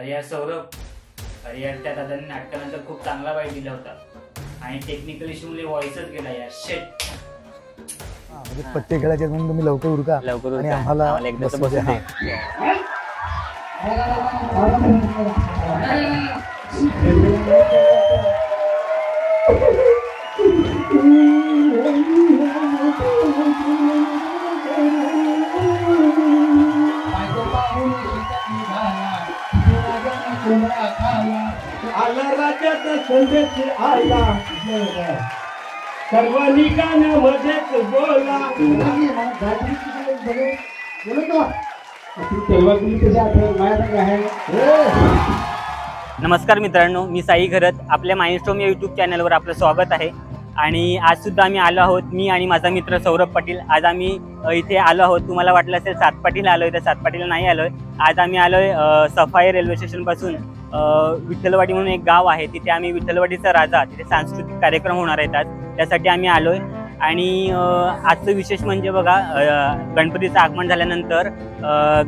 अरे यार सौरभ, अरे यार त्या दादांनी नाटकानंतर खूप चांगला वाईट दिला होता आणि टेक्निकल इश्यूमुळे व्हॉइसच गेला यार. शेट. म्हणजे पट्टे खेळायचे म्हणून तुम्ही लवकर उरका आणि आम्हाला एकदा बसून दे. आला राज्याचा संदेश आला, सर्वांनी गाण्यामध्येच बोला. नमस्कार मित्रांनो, मी साई घरत. आपल्या माइंडस्टॉर्म या यूट्यूब चॅनलवर आपलं स्वागत आहे. आणि आज सुद्धा आम्ही आलो आहोत, मी आणि माझा मित्र सौरभ पाटील. आज आम्ही इथे आलो आहोत. तुम्हाला वाटलं असेल सातपाटीला आलोय, तर सातपाटीला नाही आलोय. आज आम्ही आलोय सफाई रेल्वे स्टेशन पासून विठ्ठलवाडी म्हणून एक गाव आहे, तिथे आम्ही विठ्ठलवाडीचा राजा, तिथे सांस्कृतिक कार्यक्रम होणार आहेत आज, त्यासाठी आम्ही आलोय. आणि आजचं विशेष म्हणजे बघा, गणपतीचं आगमन झाल्यानंतर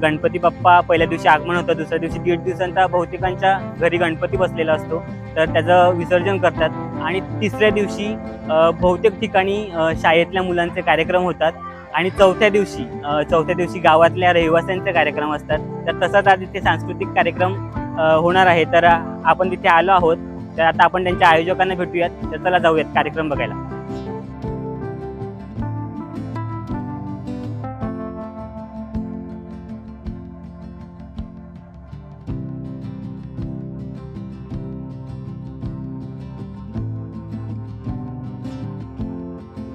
गणपती बाप्पा पहिल्या दिवशी आगमन होतं, दुसऱ्या दिवशी 1.5 दिवसांचा बहुतेकांच्या घरी गणपती बसलेला असतो, तर त्याचं विसर्जन करतात. आणि तिसऱ्या दिवशी बहुतेक ठिकाणी शाळेतल्या मुलांचे कार्यक्रम होतात. आणि चौथ्या दिवशी गावातल्या रहिवाशांचे कार्यक्रम असतात. तर तसाच आज इथे सांस्कृतिक कार्यक्रम होणार आहे. तर आपण तिथे आलो आहोत, तर आता आपण त्यांच्या आयोजकांना भेटूयात. तर चला जाऊयात कार्यक्रम बघायला.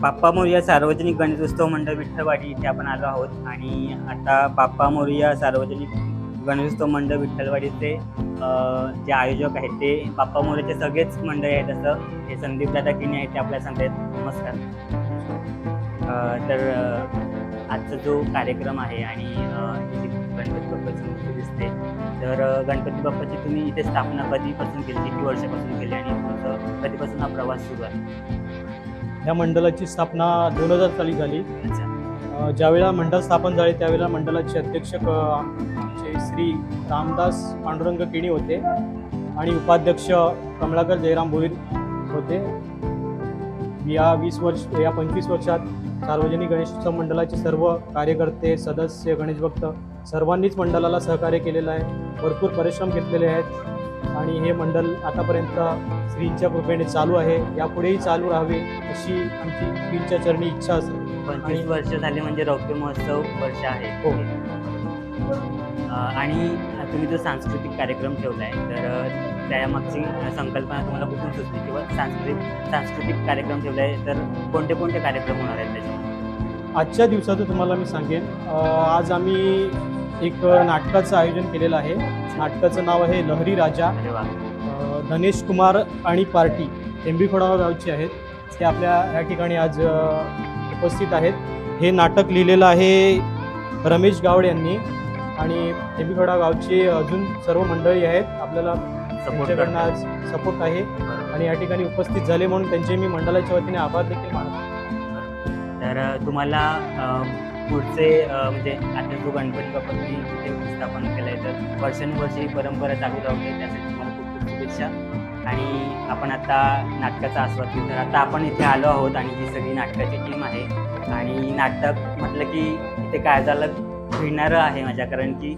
बाप्पा मोरया सार्वजनिक गणेशोत्सव मंडळ विठ्ठलवाडी इथे आपण आलो आहोत. आणि आता बाप्पा मोरया सार्वजनिक गणेशोत्सव मंडळ विठ्ठलवाडीचे जे आयोजक आहेत ते बाप्पा मोरयाचे सगळेच मंडळ आहेत. असं हे संदीप दादा किने आहेत, ते आपल्याला सांगतात. नमस्कार. तर आजचा जो कार्यक्रम आहे आणि गणपती बाप्पाची मूर्ती दिसते, तर गणपती बाप्पाची तुम्ही इथे स्थापना कधीपासून केली, किती वर्षापासून केली आणि तुमचं कधीपासून हा प्रवास सुरू आहे? या मंडळाची स्थापना 2000 साली झाली. ज्यावेळेला मंडळ स्थापन झाले त्यावेळेला मंडळाचे अध्यक्ष आमचे श्री रामदास पांडुरंग केणी होते आणि उपाध्यक्ष कमलाकर जयराम भोईर होते. या 25 वर्षात सार्वजनिक गणेशोत्सव मंडळाचे सर्व कार्यकर्ते, सदस्य, गणेशभक्त सर्वांनीच मंडळाला सहकार्य केलेलं आहे, भरपूर परिश्रम घेतलेले आहेत. आणि हे मंडळ आतापर्यंत श्रींच्या कृपेने चालू आहे, यापुढेही चालू राहावे अशी आमची श्रींच्या चरणी इच्छा असेल. 25 वर्ष झाले म्हणजे रौप्य महोत्सव वर्ष आहे. हो. आणि तुम्ही जो सांस्कृतिक कार्यक्रम ठेवला आहे, तर त्यामागची संकल्पना तुम्हाला कुठून सुचली, किंवा सांस्कृतिक कार्यक्रम ठेवला आहे तर कोणते कोणते कार्यक्रम होणार आहेत त्याच्यामध्ये? आजच्या दिवसाचं तुम्हाला मी सांगेन. आज आम्ही एक नाटकाचं आयोजन केलेलं आहे. नाटकाचं नाव आहे लहरी राजा. अरे वा. धनेश कुमार आणि पार्टी टेंबीखोडा गावचे आहेत, ते आपल्या या ठिकाणी आज उपस्थित आहेत. हे नाटक लिहिलेलं आहे रमेश गावडे यांनी. आणि टेंबीखोडा गावचे अजून सर्व मंडळी आहेत, आपल्याला त्यांच्याकडनं आज सपोर्ट आहे. आणि या ठिकाणी उपस्थित झाले म्हणून त्यांचे मी मंडळाच्या वतीने आभार देखील मानतो. तर तुम्हाला पुढचे म्हणजे आता जो गणपती बाप्पा तुम्ही तिथे स्थापन केलं आहे, तर वर्षानुवर्षी ही परंपरा चालू राहू दे, त्यासाठी तुम्हाला खूप खूप शुभेच्छा. आणि आपण आता नाटकाचा आस्वाद घेऊ. तर आता आपण इथे आलो आहोत आणि ही सगळी नाटकाची टीम आहे. आणि नाटक म्हटलं की इथे काय झालं भिडणारं आहे माझ्या, कारण की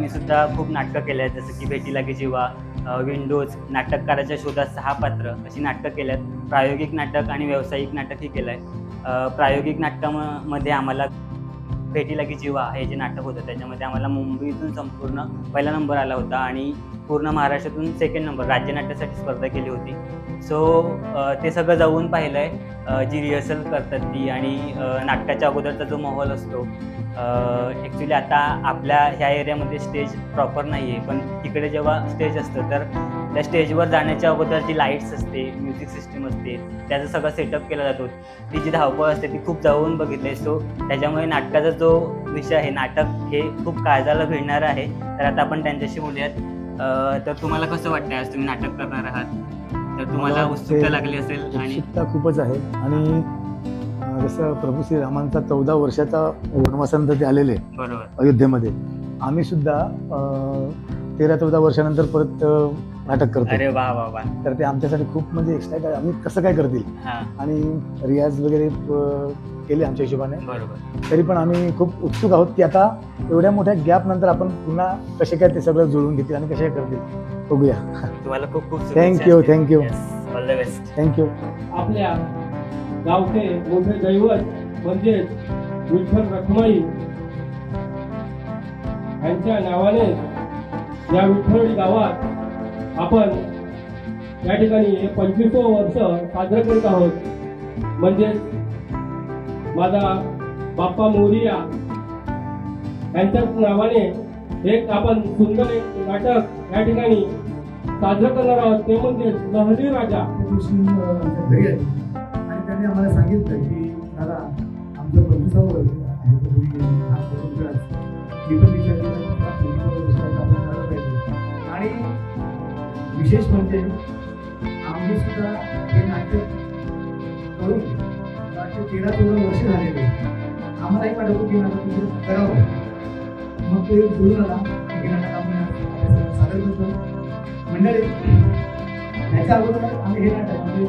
मी सुद्धा खूप नाटकं केलं आहेत, जसं की भेटी लागे जीवा, विंडोज, नाटककाराच्या शोधात 6 पात्र अशी नाटकं केलं आहेत. प्रायोगिक नाटक आणि व्यावसायिक नाटकही केलं आहे. प्रायोगिक नाटकामध्ये आम्हाला भेटी लागी जीवा हे जे नाटक होतं त्याच्यामध्ये आम्हाला मुंबईतून संपूर्ण पहिला नंबर आला होता आणि पूर्ण महाराष्ट्रातून 2nd नंबर राज्यनाट्यासाठी स्पर्धा केली होती. सो ते सगळं जाऊन पाहिलं आहे, जी रिहर्सल करतात ती. आणि नाटकाच्या अगोदरचा जो माहोल असतो, ॲक्च्युली आता आपल्या ह्या एरियामध्ये स्टेज प्रॉपर नाही आहे, पण तिकडे जेव्हा स्टेज असतं तर त्या स्टेजवर जाण्याच्या अगोदर जी लाईट्स असते, म्युझिक सिस्टीम असते, त्याचा सगळा सेटअप केला जातो. ती जी धावपळ असते ती खूप जाऊन बघितली. सो त्याच्यामुळे नाटकाचा जो विषय आहे, नाटक हे खूप काळजाला भिडणारं आहे. तर आता आपण त्यांच्याशी बोलूयात. तर तुम्हाला कसं वाटतं आज तुम्ही नाटक करणार आहात, तर तुम्हाला उत्सुकता लागली असेल? आणि उत्सुकता खूपच आहे. आणि जसं प्रभू श्रीरामांचा 14 वर्षाचा वनवासानंतर ते आलेले बरोबर अयोध्येमध्ये, आम्ही सुद्धा 13-14 वर्षानंतर परत नाटक करतो. अरे वा वा वा. तर ते आमच्यासाठी खूप म्हणजे एक्साइट आहे, आम्ही कसं काय करतील. हा आणि रियाज वगैरे केले आमच्या हिशोबाने. बरोबर. तरी पण आम्ही खूप उत्सुक आहोत की आता एवढ्या मोठ्या गॅप नंतर आपण पुन्हा कसे काय ते सगळं जुळून घेतील आणि कसे काय करतील बघूया. तुम्हाला खूप खूप thank you thank you all the best. Thank you. आपल्या गावचे मोठे दैवत म्हणजे विठ्ठल रखुमाई यांच्या नावाने या विठ्ठल गावात आपण या ठिकाणी हे 25वं वर्ष साजरं करीत आहोत. म्हणजे माझा बाप्पा मोरिया यांच्याच नावाने एक आपण सुंदर एक नाटक या ठिकाणी साजरं करणार आहोत. ते म्हणजे लहरी राजा. घरी आली आणि त्यांनी आम्हाला सांगितलं की दादा आमचं 25वं वर्ष आहे, तर तुम्ही हा करून करा. मी पण विचार केला की हा 25वं वर्ष आहे, आपण करायला पाहिजे. आणि विशेष म्हणजे आम्ही सुद्धा हे नाटक करून 13-14 वर्ष झालेले. आम्हालाही वाटत होतं की नाटक म्हणजे करावं. मग तो एक जुळून आला. हे नाटक आपण सादर करतो. मंडळी ह्याच्या अगोदर आम्ही हे नाटक म्हणजे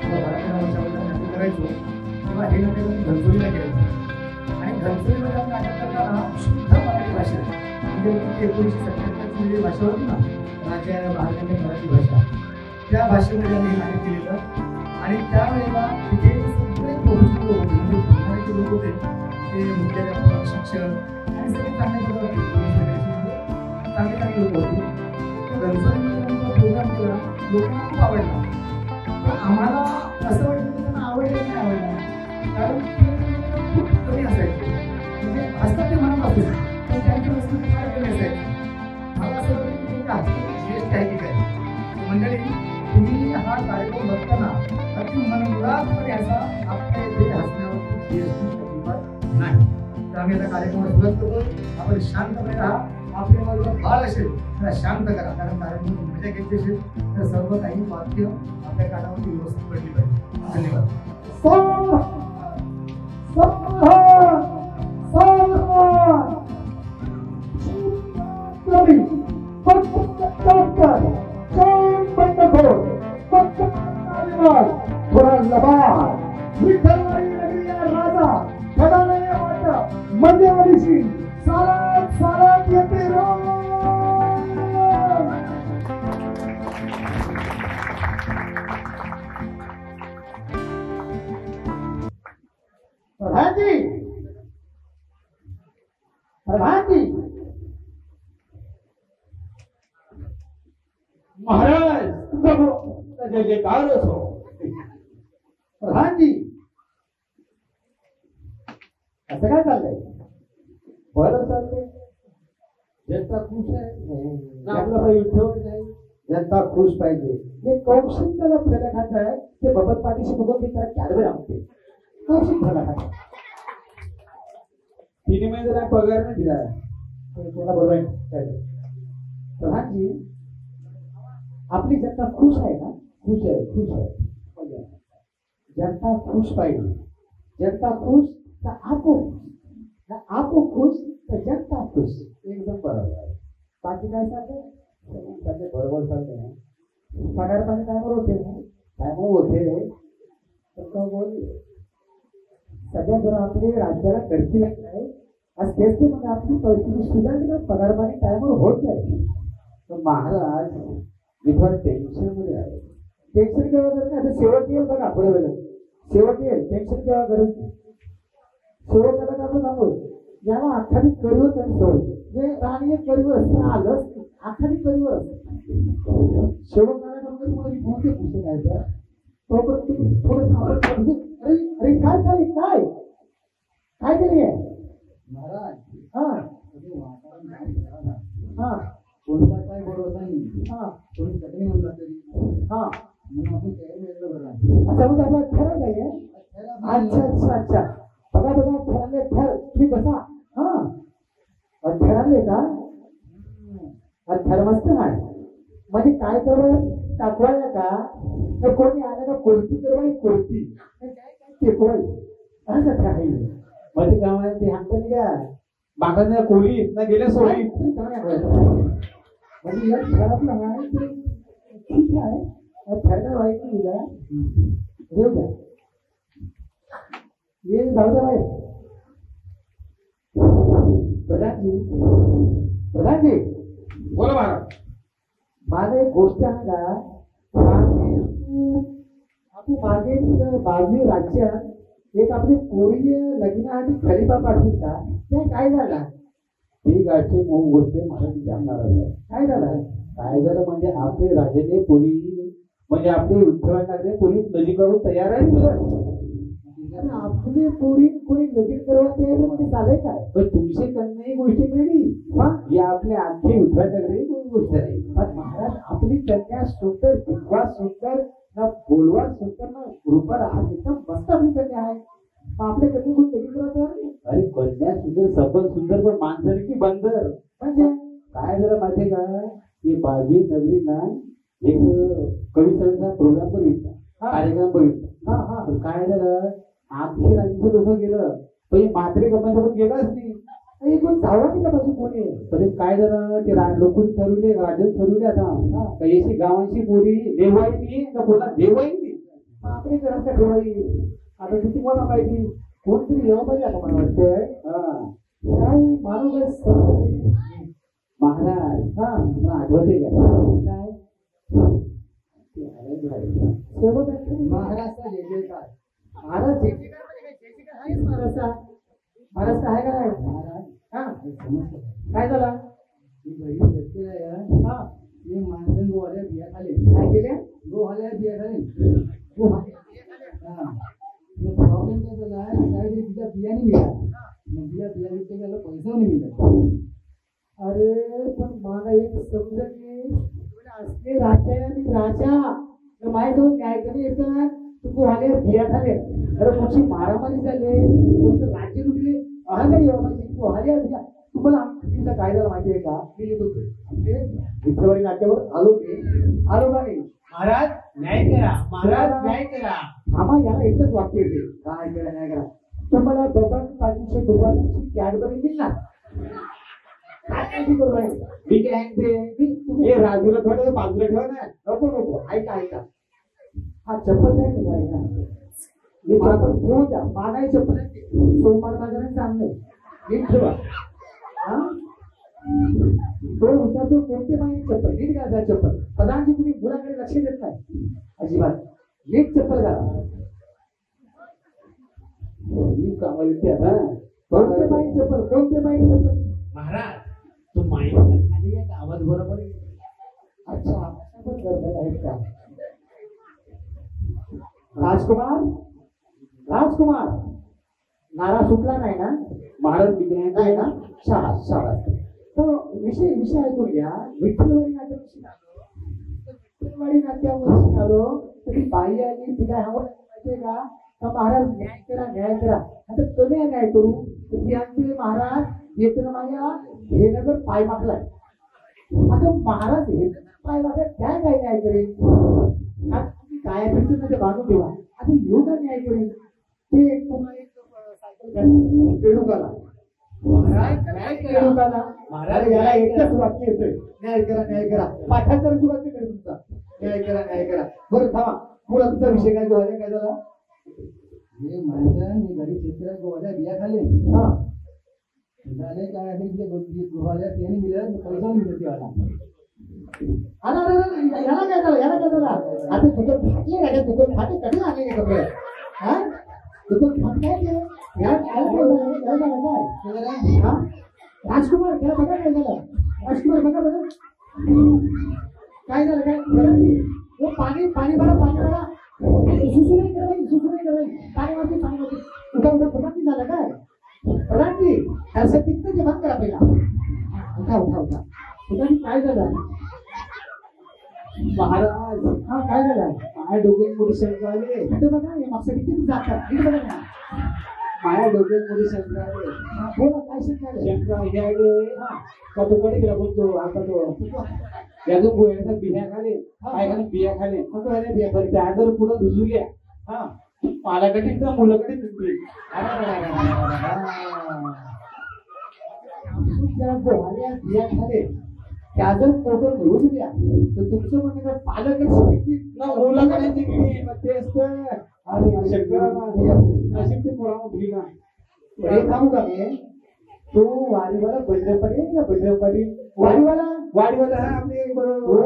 12-13 वर्षापर्यंत नाटक करायचो तेव्हा हे नाटक आम्ही घनसोलीला केलं. आणि घनसोलीमध्ये आम्ही नाटक करताना शुद्ध मराठी भाषा म्हणजे 1977 ची भाषा होती ना, राज्य भारताची मराठी भाषा, त्या भाषेमध्ये आम्ही हे नाटक केलेलं. आणि त्यावेळेला तिथे सगळे प्रोफेशनल लोक होते, म्हणजे मराठी लोक होते, ते मुख्याध्यापक, शिक्षक आणि सगळे चांगले चांगले लोक होते. प्रोग्राम केला, लोकांना खूप आवडला. पण आम्हाला असं वाटतं की त्यांना आवडलं नाही आवडलं, कारण ते खूप कमी असायचे. म्हणजे असतात ते म्हणत असते पण त्यांच्या वस्तू फार कमी असायचे. मला असं वाटतं की त्यांच्या हाती श्रेष्ठ आहे की काय. मंडळी तुम्ही हा कार्यक्रम बघताना अगदी मनमुरादपणे असा आपल्या इथे हसण्यावरती अजिबात नाही. तर आम्ही आता कार्यक्रमाला सुरुवात करतो. आपण शांतपणे राहा. आपल्या बाजूला बाळ असेल तर शांत करा, कारण कार्यक्रम मजा घ्यायची असेल तर सर्व काही वाक्य आपल्या कानावरती व्यवस्थित पडली पाहिजे. धन्यवाद. मध्यवर्षी सालात सालात येते प्रधानजी. प्रधानजी महाराज तुझा जय जयकार असो. प्रधानजी असं काय चाललंय. बरं चाललंय. जनता खुश आहे, आपला विठ्ठल नाही. जनता खुश पाहिजे. हे कौशिक त्याला फलकाचं आहे, ते बबन पाठीशी बघून मी त्याला कॅडबरी आणते. कौशिक फलकाचं तिने महिने जरा पगार नाही दिला त्याला बरोबर. प्रधानजी आपली जनता खुश आहे ना. खुश आहे खुश आहे. जनता खुश पाहिजे. जनता खुश तर आपो खुश तर जनता खुश. एकदम बरोबर आहे. बाकी काय सांगते बरोबर सांगते. पगार पाणी काय बरोबर होते ना, काय मग होते तर बोल. सगळ्या जर आपले राज्याला गडकी लागत आहे तेच ते मग आपली परिस्थिती सुधारली, पगार पाणी टायमवर होत नाही. तर महाराज विभाग टेन्शन मध्ये आहे. टेन्शन केव्हा करत नाही. आता शेवट येईल बघा, पुढे वेळेला शेवट येईल. टेन्शन केव्हा करत नाही. शेवट त्याला आपण सांगू जेव्हा आखाडी करीवर त्यांनी सोड जे राणी करीवर असतं आलं आखाडी करीवर असतं. शेवट करायला तुम्हाला मोठे पुस्तक घ्यायचं तोपर्यंत तुम्ही थोडं अरे अरे काय झाले काय काय केली आहे महाराज. हा हा कोणता काय बरोबर नाही. हा कोणी कठीण होऊन जाते. हा म्हणून आपण तयारी बरं. अच्छा मग आपला ठरव नाहीये. अच्छा अच्छा अच्छा बघा बघा ठरले ठर तुम्ही बसा. हा ठरवले का. ठरमस्त आहे म्हणजे काय करू टाकवायला का तर कोणी आलं का कोणती करवाई कोणती टेकवाई असं काही म्हणजे काय माहिती ते सांगता नाही का मागायला कोळी ना गेल्या सोळी म्हणजे या घरातलं आहे ते ठीक आहे, ठरलं वाईट नाही उद्या देऊ द्या, ये जाऊ द्या बाहेर. प्रधानजी, प्रधानजी बोला महाराज. माझं एक गोष्ट आहे का, आपण मागे बाजू राज्यात एक आपली पोरी लग्नाआधी खलिफा पाठवली का, ते काय झाला? ही गाठची मऊ गोष्ट महाराज जाणणार आहे. काय झालं? काय झालं म्हणजे आपले राजाने पोरी म्हणजे आपले विठ्ठल ठाकरे पोरी नदी करून तयार आहे ना. आपली पोरी कोणी लगीन करवा तयार म्हणजे चालेल काय? पण तुमची कन्या ही गोष्ट वेगळी, ही आपल्या आखी विठ्ठल ठाकरे गोष्ट आहे. पण महाराज आपली कन्या सुंदर, दिखवा सुंदर, ना बोलवा सुंदर, ना रूपा आज एकदम मस्त आपली कन्या आहे. मग आपल्या कन्या कोणी लगीन करवा तयार नाही अरे कन्या सुंदर, सबंध सुंदर, पण माणसाने की बंदर. म्हणजे काय झालं माहितीये का, ते बाजी नगरीना एक कवी सभेचा प्रोग्राम बघितला, कार्यक्रम बघितला. पण काय झालं, आखी राज्याचं लोक गेलं, पण म्हात्रे कमायला पण गेलाच नाही. आणि कोण जावा नाही का पासून कोणी? पण काय झालं, ते लोक ठरवले, राजन ठरवले आता काही अशी गावांची पोरी देवाई का कोणा देवाई नाही. आपली घरात ठेवाई आता किती मला माहिती, कोणतरी येऊ पाहिजे आता मला वाटतंय. काय माणूस महाराज, मला आठवते का काय महाराष्ट्र जय जयकार. महाराज जय जयकार म्हणजे जय जयकार आहेच महाराष्ट्र. महाराष्ट्र आहे का नाही महाराज? हा काय झालं? माणसं गोवाल्या बिया खाले. काय केल्या? गोवाल्या बिया खाले. प्रॉब्लेम काय झाला, काय तिच्या बियाणे मिळाला, बिया विकते गेला, पैसा नाही मिळाला. अरे पण मला एक समजत नाही, असले राजा आणि राजा माहीत होऊन न्याय कमी येतात, तू आले बिया खाले. अरे कुठची मारामारी झाले, तुमचं राज्य लुटले, नाही तू आले बिया. तुम्हाला काय झालं माहिती आहे का, मी येतो आपले विठ्ठलवाडी नाट्यावर आलो का नाही? महाराज न्याय करा, महाराज न्याय करा. आम्हा याला एकच वाक्य येते, काय करा नाही करा. तुम्हाला दोघांची कॅडबरी मिळणार. मी काय ते राजूला थोडं बाजूला ठेवा ना. नको नको, ऐका हा चप्पल नाही निघायचा, हे चप्पल घेऊन द्या. मागाई चप्पल सोमवार बाजारात चांगलं नीट ठेवा. तो विचारतो कोणते मागे चप्पल नीट घालता. चप्पल प्रधानजी तुम्ही मुलाकडे लक्ष देत नाही अजिबात. नीट चप्पल घाला. कोणते मागे चप्पल, कोणते मागे चप्पल? महाराज तो माईला खाली आहे का, आवाज बरोबर आहे? अच्छा पण गडबड आहे का? राजकुमार नारा सुटला नाही ना महाराज नाही ना? शाबास शाबास. तो विषय ऐकून घ्या. विठ्ठलवाडी नाट्याविषयी आलो, विठ्ठलवाडी नाट्याविषयी आलो तरी बाई आली, तिला आवड माहितीये का, महाराज न्याय करा. आता कमी न्याय करू तर ती आणते महाराज येताना माझ्या हे नगर पाय मागलाय. आता महाराज हे पाय मागलाय, काय न्याय करेल? तुम्ही काय भेटून ते बांधून ठेवा. आता योगा न्याय करेल ते एक तुम्हाला एक सायकल पेडुकाला महाराज याला एकच वाक्य येतोय, न्याय करा. पाठांतराची वाक्य करे तुमचा, न्याय करा. बरं थांबा, पुढे तुमचा विषय काय गोवाल्या काय झाला? हे माणसं मी घरी शेतकऱ्या गोवाल्या बिया खाले. झाले काय गोवाल्या त्याने मिळत पैसा मिळत याला काय झालं? आता तुझं फाटले राजा, तुझं फाटे कधी आले कपडे? हा तुझं फाट काय केलं? राजकुमार त्याला बघा काय झालं. राजकुमार बघा काय झालं. काय पाणी भरा. सुसू नाही करायची. पाणी मारती. उठा प्रधानजी झालं काय? प्रधानजी असं तिथं जे बंद करा पहिला. उठा. प्रधानजी काय झालं? महाराज काय झालं? माझ्या डोक्यात मोठी शंका आली. इथे बघा हे मागचं किती जातात. इथे बघा ना, माझ्या डोक्यात मोठी शंका आली. बोला काय शंका आली? का तो कडे गेला बोलतो आता तो यादून गोळ्याचा बिया खाले, काय खाले बिया खाले. पण त्या जर पुढं दुसऱ्या पालाकडे किंवा मुलाकडे तुटली. बिया खाले त्या जर पोटं घेऊ दिल्या तर तुमचं म्हणणं का पालकच शिकली ना मुलाकडे दिली मग तेच तर आणि शेतकऱ्यांना नशीब ते पोरांना दिली ना हे सांगू का मी तू वाडीवाला बजरपडी का बजरपडी वाडीवाला हा आपले बरोबर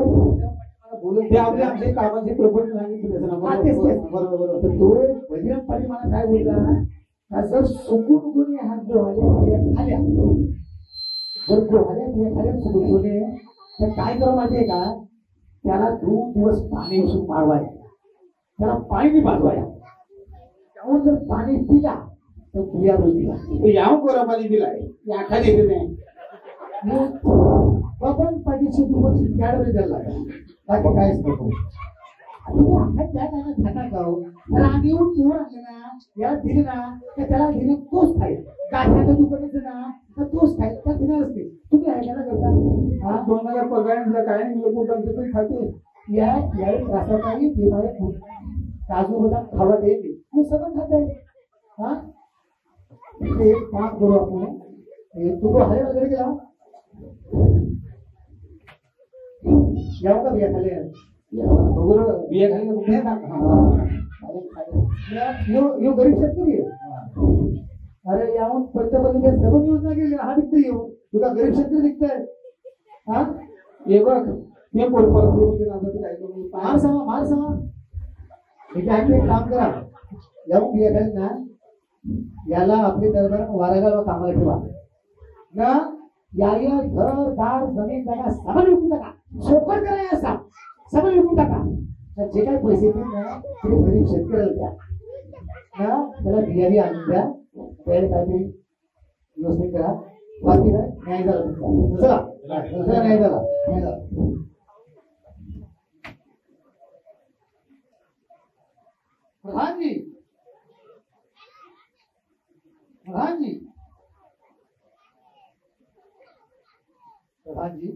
बोलत ते आपले आमचे कामाचे प्रपोजल सांगितले बरोबर तर तो बजरंगपडी मला काय बोलला का जर सुकून कोणी हात जोहाल्या खाल्या जर जोहाल्या खाल्या सुकून कोणी तर काय करा माहितीये का त्याला 2 दिवस पाणी उसून मारवाय त्याला पाणी पाजवाय त्याहून जर पाणी पिला तर बिया दिला याव कोरापाली दिलाय या खाली दिले आपण पाठीची दिवस कॅडबरी द्यायला बाकी काहीच नको राग येऊन चोर आणले ना याला दिले ना तर त्याला दिले तोच खाईल गाठ्याला दुकानाचं ना तर तोच खाईल त्या दिनारच ते तुम्ही ऐकायला करता 2000 पगार काय लोक तरी खाते यावेळी त्रासासाठी बिमारी काजू बदाम खावा द्यायचे मग सगळं खात आहे हा ते एक काम करू आपण तू तो हरे वगैरे गेला यावं का बिया खाली बिया खाली कुठे यो गरीब शेतकरी आहे अरे यावून पंतप्रधान सर्व योजना गेली हा दिखते येऊ तुला गरीब शेतकरी दिखताय हा हे बघ ते परत मार समा एक काम करा यावून बिया खाली ना याला आपले दरबार वारागाव कामाला ठेवा ना याला घर दार जमीन जागा सगळं विकून टाका शोकर करा असा सगळं विकून टाका तर जे काही पैसे येतील ना ते गरीब शेतकऱ्याला द्या ना त्याला बियावी आणून द्या त्याला काहीतरी व्यवस्थित करा बाकी काय न्याय झाला तुमचा चला न्याय झाला प्रधानजी प्रधानजी प्रधानजी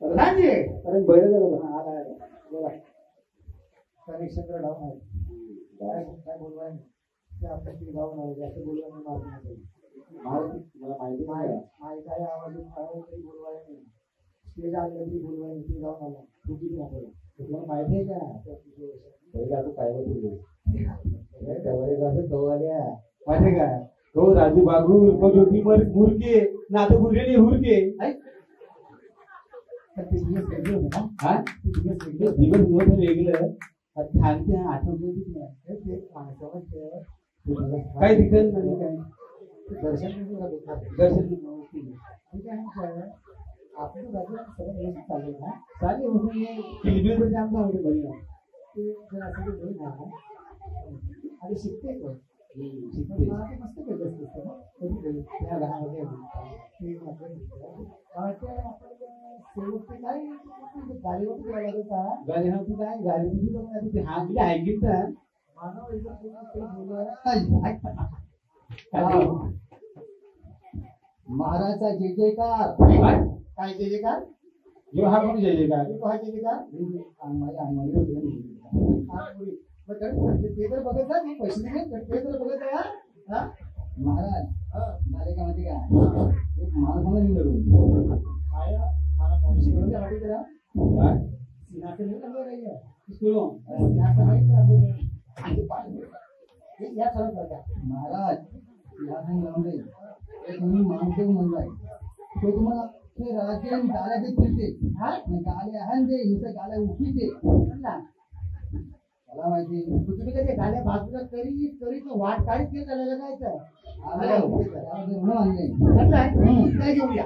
प्रधानजी अरे बैल बोला कनेक्शन डाऊन आहे काय बोलवाय ते आपल्याकडे डाऊन आहे जास्त बोलवायला मला माहिती नाही माहिती काय आवाज तरी बोलवाय नाही स्टेज आले तरी बोलवाय नाही ते जाऊन आला चुकीच नाही तुम्हाला माहिती आहे का पहिला तू काय बोलतो माहिती का तो राजू बागुल ज्योती मुरके नाथ गुरगे हुरके दिवस वेगळं छानते आठवण काय दिसत नाही काय दर्शन आपण सगळं व्यवस्थित चालू ना चालेल किलबिल आमचा आवडे बघा ते जर असं आणि शिकते मस्त केलं असतं ना कधी त्या लहानमध्ये काय गाडीवर फिरायला होता गाडी नव्हती काय गाडी हा म्हणजे ऐकित मानव महाराजचा जय जयकार काय जय जयकार जो हा कोण जय का हा जय जयकार माझ्या ते तर बघत जा मी पैसे दिले ते तर बघत आहे महाराज झाले का माहिती का एक माणसाला निघलो काय मला मनुष्य मिळून द्या वाटी करा काय सिंहासन नाही लागलं काही स्कूल सिंहासन नाही या चालत बघा महाराज सिंहासन लावून दे तुम्ही मानतो म्हणलाय तो तुम्हाला ते राजन गाल्या ते फिरते गाल्या आहे ते नुसतं गाल्या उठीते मला माहिती तुम्ही कधी गाड्या बाजूला तरी तो वाट काढीत घेत आलेलं काय काय घेऊया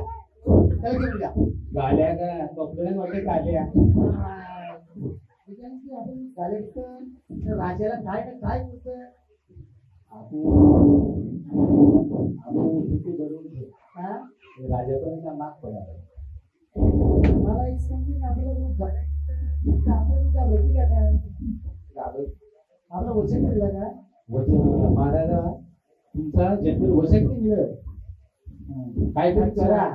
काय घेऊया गाल्या का कपड्यात वाटते गाल्या आपण गाड्या राजाला काय काय बोलतोय राजापर्यंत माग पडायला मला एक समजून आपल्याला आपलं वचन केलं का वचन महाराजा तुमचा जन्म वचन नाही मिळत काहीतरी करा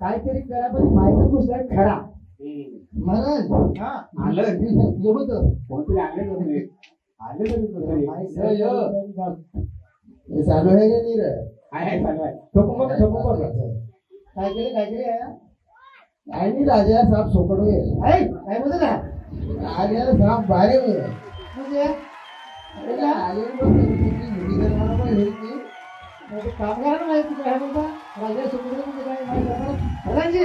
काहीतरी करा पण माहिती गोष्ट आहे खरा महाराज आलं होतं कोणतरी आले तरी आले तरी चालू आहे का नाही रे आहे चालू आहे काय केलं काय नाही राजा साप सोकडो काय बोलत ना राजा साप बाहेर म्हणजे कामगार माहिती काय बोलता राजा सोकडो म्हणजे काय माहिती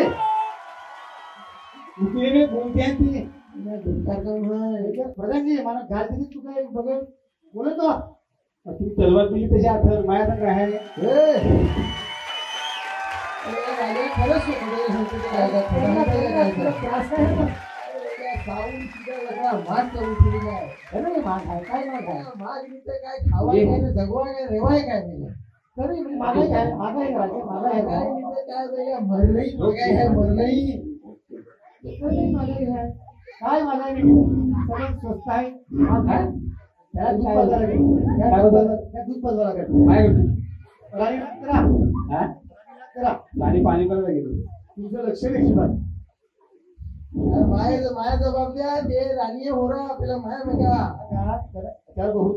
प्रधानजी मला घाल दिली तू काय बघ बोलत तू तलवार दिली तशी आता माझ्या काय आहे खरंच जगवाय काय रेवाय काय तरी मागाय काय मागाय मरलई मरलई काय मागाय सगळं स्वस्त आहे दूध राणी पाणी करायला गेलो तुमचं लक्ष नाही माया जबाब द्या ते राणी हो रहा आपल्याला माया बघा बहुत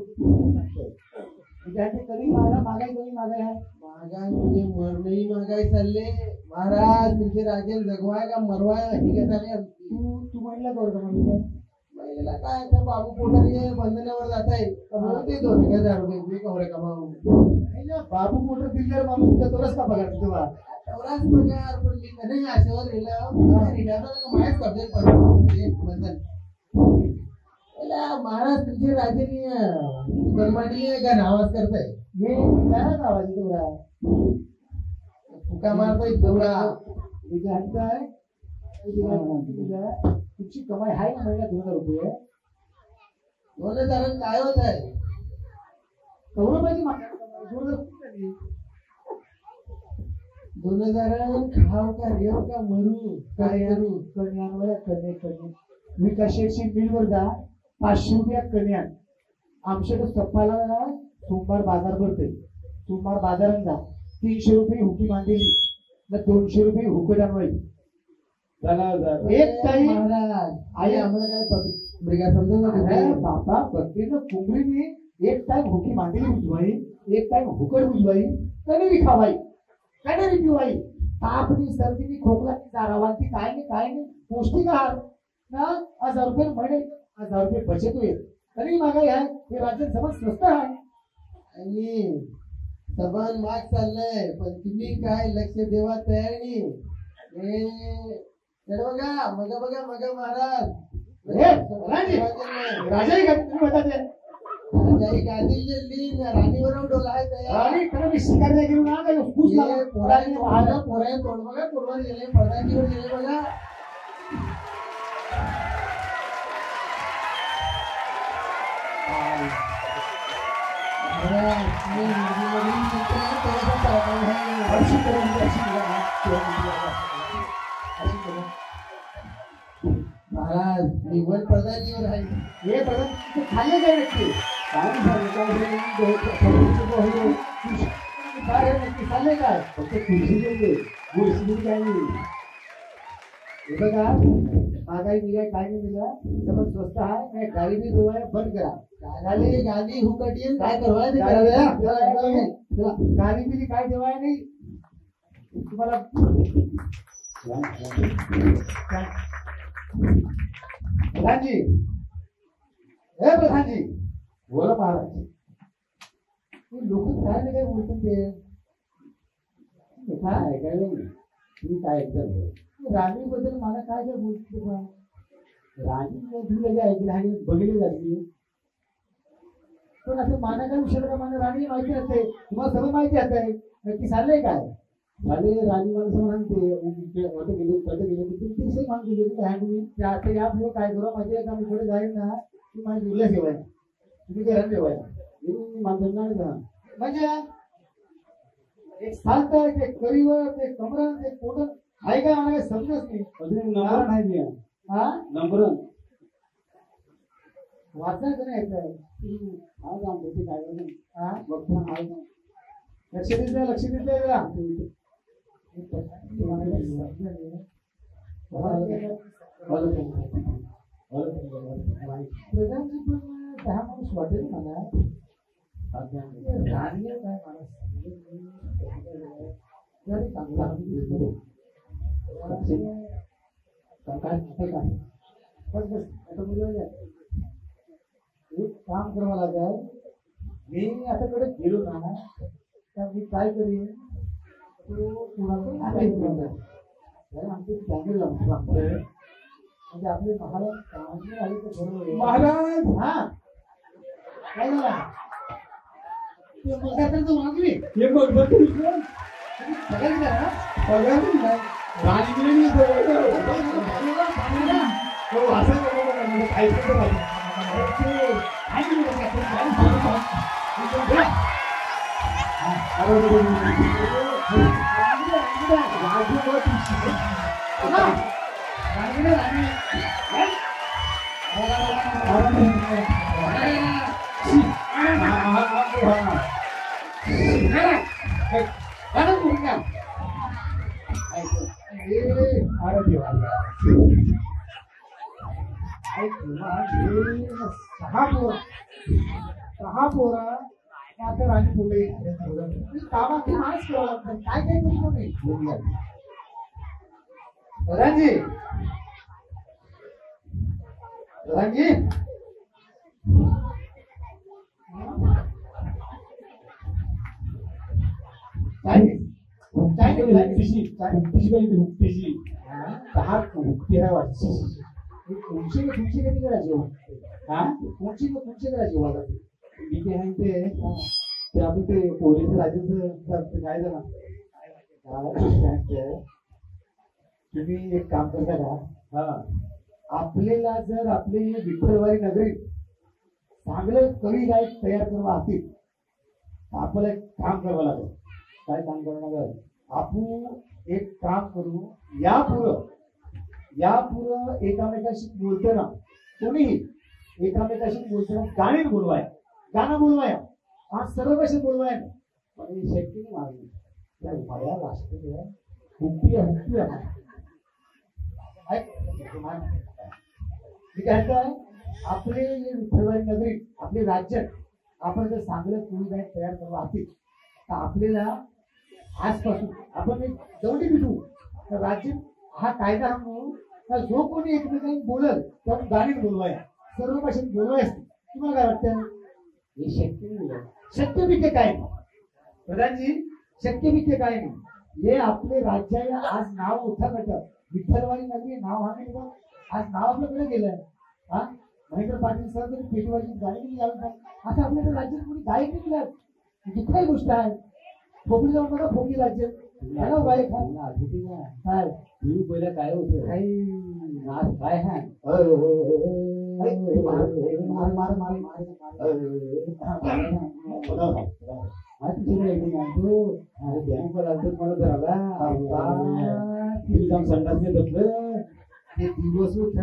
कधी मागाई आहे महागाई म्हणजे मरणही महागाई चालले महाराज तुमचे राजे जगवाय का मरवाय हे घेता तू महिला करतो महिलेला काय तर बाबू पोटारी बंधनावर जात आहे ते 2,000 रुपये कवरे कमावून बाबू पोटर दिल्यावर माणूस तोच का पगार तेव्हा तेवढाच पगार पण मी कधी आशेवर मायाच कब्जे महाराज तुमचे राजेनी कर्मानी का नावाज करताय हे काय आवाज तेवढा फुका मारतोय तेवढा काय तुमची कमाई आहे ना महिन्यात 2,000 रुपये 2,000 काय होत आहे कौरवाची 2,000 खाव का रेव का मरू काय करू कन्यावर कन्या विकासेची बिलवर जा 500 रुपयात कन्या आमच्याकडे सप्पाला सोमवार बाजार भरते सोमवार बाजारात जा 300 रुपये हुकी मांडली 200 रुपये हुकट आणवायची एक टाइम आई आम्हाला काय समजा बापा प्रत्येक कुंभरीने एक टाइम हुकी मांडली बुजवाई एक टाइम हुकट बुजवाई कनेरी खावाई कनेरी पिवाई तापनी सर्दीनी खोकलानी जारावांती काय नाही पौष्टिक आहार ना 1,000 रुपये महिने 1,000 रुपये बचत होईल तरी महागाई आहे हे राज्य समज स्वस्त आहे आणि सभान माग चाललंय पण तुम्ही काय लक्ष देवा तयार नाही बघा मग महाराज राजाही गादी जल्दी राणीवर राणी खरं शिकार नाही घेऊन पोराने तोड बघा पूर्वात गेले प्रधानजीवर गेले बघा महाराज निवड प्रधानजीवर आहे हे प्रधान खाल्ले काय नक्की काय नक्की खाल्ले काय फक्त खुर्शी देते खुर्शी काय नाही हे बघा महागाई निघाय काय नाही निघा समज स्वस्त आहे गाडी बी जो आहे बंद करा गाडी हुकटी काय करवाय गाडी बिली काय देवाय नाही तुम्हाला प्रधानजी हे प्रधानजी बोला महाराज लोक काय नाही काय बोलतात ते काय ऐकायला तुम्ही काय ऐकता राणी बद्दल मला काय काय बोलतो राणी ऐकलं आणि बघितली जाते पण असं माना काय विषय मला राणी माहिती असते तुम्हाला सगळं माहिती असते नक्की चाललंय काय राणी माणसं म्हणते गेले माणसं आता यापुढे काय करू माहिती आहे का मी पुढे जाईल ना ती माझी उल्लेख ठेवाय तुम्ही घरात ठेवाय माणसं म्हणजे एक सालत ते करीवर ते कमरण ते पोटन आहे का मला काही समजत नाही अजून नंबर नाही हा नंबर वाचायचं नाही येत लक्ष देतलं प्रधानजी पण 10 माणूस वाटेल मला राणी काय माणूस तरी चांगला काय बस बस आता मुलं एक काम करावं लागेल. मी आता कडे गेलो ना तर मी काय करीन तो कुणाला आमचे फॅमिली लागते म्हणजे आपले महाराज आले तर बरोबर महाराज. हा काय झाला ते मुलगा तर तू मागली हे बघ सगळ्यांनी करा सगळ्यांनी नाही राजगिरी सहा पोरा आता राणी बोलले कामाची माणूस करावं लागतं. काय काय करू नये प्रधानजी प्रधानजी तुमची कधी करायची हा तुमची करायची वाला मी ते आहे ते आपलं ते पोलीस राजाचं काय झालं तुम्ही एक काम करता का. हा आपल्याला जर आपली विठ्ठलवाडी नगरीत चांगलं कवी गायक तयार करावं असतील आपल्याला एक काम करावं लागेल. काय काम करावं लागेल. आपण एक काम करू यापुढं एकामेकाशी बोलताना कोणीही एकामेकाशी बोलताना गाणं बोलवाय आज सर्व कसे बोलवाय पण शक्य नाही माझ्या राष्ट्रीय हुक्ती मी काय आपले विठ्ठलवाडी नगरी आपले राज्य आपण जर चांगलं कोणी गायक तयार करावं असतील तर आपल्याला आजपासून आपण एक दौडी भेटू तर राज्य हा कायदा म्हणून जो कोणी एकमेकांनी बोलल त्या गाणी बोलवाय सर्व भाषेत बोलवाय तुम्हाला काय वाटतं. हे शक्य बिक्य काय नाही प्रधानजी शक्य बिक्य काय नाही. हे आपले राज्याला आज नाव उठा विठ्ठलवाडी नगरी नाव हा नाही आज नाव आपल्याकडे गेलंय. हा महेंद्र पाटील सर तरी पेटवायची गाणी घालून आता आपल्याकडे राज्यात कोणी गायक निघतात दुःखाची गोष्ट आहे. खोपडी जाऊन बघा खोपडी राज्य गायक काय पहिला काय होतं काय आहे दिवस होत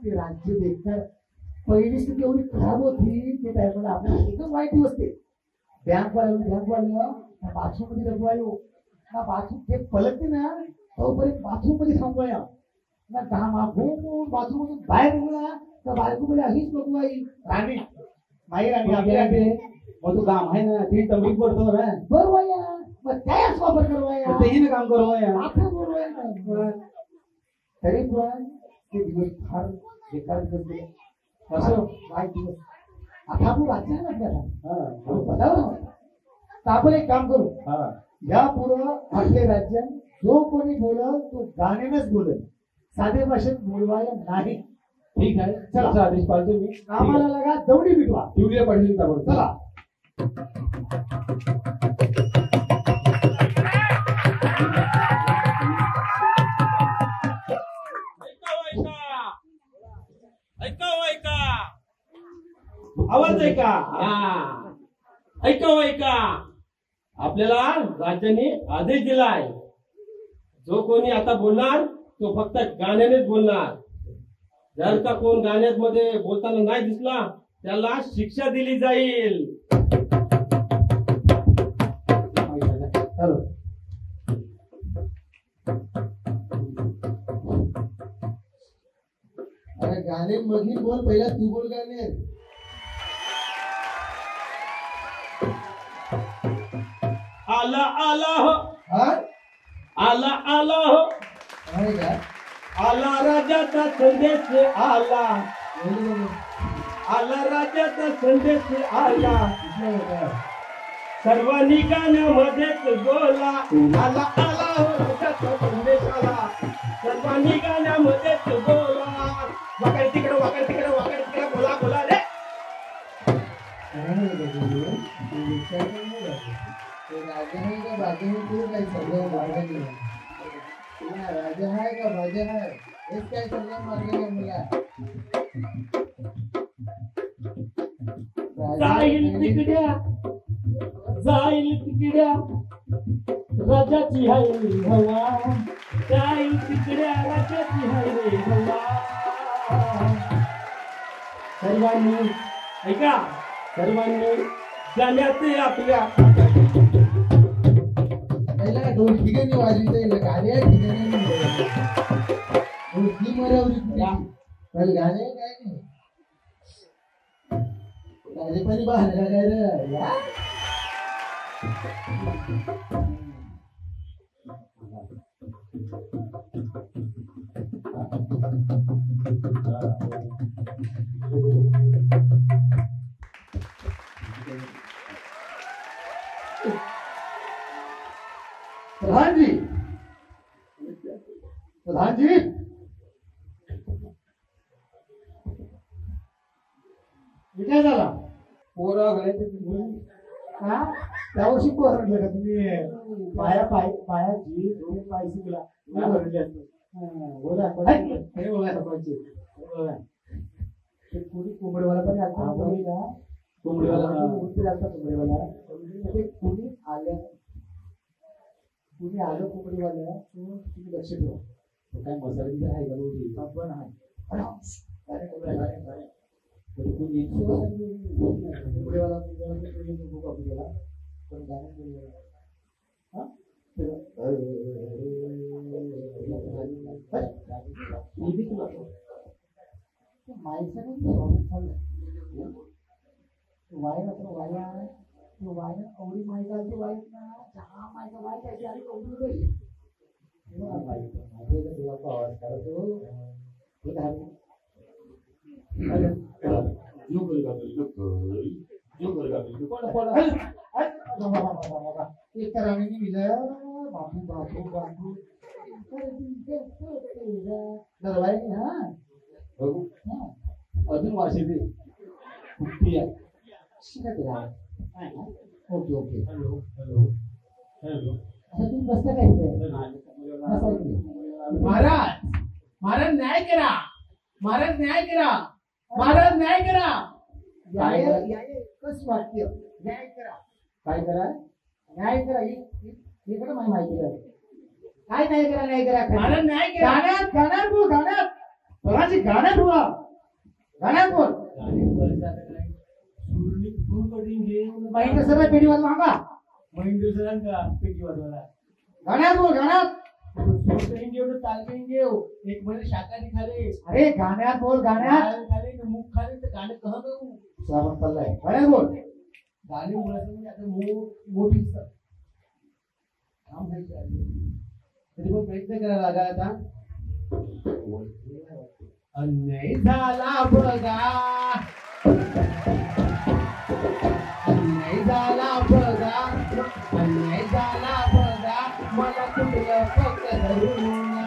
ते राज्य देखत पहिली स्थिती एवढी खराब होती ते टायमाला आपल्याला एकदम वाईट दिवस ते बँक वाले बाथरूम मध्ये रखवायो ना बाथरूम ते पलटते ना तोपर्यंत बाथरूम मध्ये थांबवाया ना घाम घुमून बाथरूम मधून बाहेर निघला तर बायको मध्ये अशीच बघवाई राणी माई राणी आपल्या मग तो काम आहे ना ती तंबीक पडतो ना बरोबर मग त्याच वापर करवाया तेही ना काम करवाया तरी पण ते दिवस फार बेकार करते असं वाईट दिवस आता आपण राज्य आहे ना आपल्याला पदावर तर आपण एक काम करू यापुढं आपले राज्य जो कोणी बोलल तो गाण्यानेच बोलेल साधे भाषेत बोलवायला नाही. ठीक आहे चला आदेश पाळतो मी. आम्हाला लगा दौडी मिटवा दिवल्या पाटील चला. आवाज ऐका ऐका आपल्याला राज्याने आदेश दिलाय जो कोणी आता बोलणार तो फक्त गाण्यानेच बोलणार. जर का कोण गाण्यात मध्ये बोलताना नाही दिसला त्याला शिक्षा दिली जाईल. अरे गाणे मग बोल पहिला तू बोल गाणे. आला आला हो आला आला हो आहे का आला राजाचा संदेश आला आला राजाचा संदेश आला सर्वांनी गाण्यामध्येच बोला आला आला हो राजाचा संदेश आला सर्वांनी गाण्यामध्येच बोला वाकड तिकडे बोला बोला रे राजा आहे का बाजा तू काही सगळं मार्ग नाही राजा आहे का बाजा आहे हेच काय सगळं मार्ग नाही मला जाईल तिकड्या राजाची हाय हवा जाईल तिकड्या राजाची हाय रे हवा सर्वांनी ऐका सर्वांनी गाण्यात आपल्या पहिला दोन ठिकाणी वाजविता गाण्या ठिकाणी ती मरावरी पण गाणे काय नाही गाणे पण बाहेर काय रे या प्रधान जी विजय झाला पोरं हा त्यावर्षी पोरं म्हटलं का तुम्ही पायाची दोन पाय शिकला बोला पुरी कोंबडीवाला पण कोंबडीवाला कुणी आलं कोंबडीवाल्या तुम्ही लक्ष ठेवा काय मसाला आहे का पण आहे कोंबडीवाला पण वाया कवडी माहिती वाईट ना चहा माहिती वाईट आणि कवडी बापू बापू बापू दरवाई हा अजून Vashi okay okay hello hello hello तुम्ही बसता काय महाराज महाराज न्याय करा महाराज न्याय करा महाराज न्याय करा एकच वाक्य न्याय करा काय करा न्याय करा इकडे मला माहिती आहे काय न्याय करा महाराज न्याय करा गाण्यात बोल गाण्यात स्वराची गाण्यात बोला गाण्यात बोल महेंद्र सर पेटी वाजवा मागा महेंद्र सरांका पेटी वाजवायला गाण्यात बोल गाण्यात एक महिने शाकाहारी खाले अरे गाण्यात बोल गाण्यात खाले मुख खाले तर गाणं कहा करू श्रावण चाललाय गाण्यात बोल गाणे बोलायचं म्हणजे आता मोठी काम तरी पण प्रयत्न करायला लागा आता अन्याय झाला बघा अन्याय झाला बघा अन्याय झाला बघा मला कुठलं फक्त धरून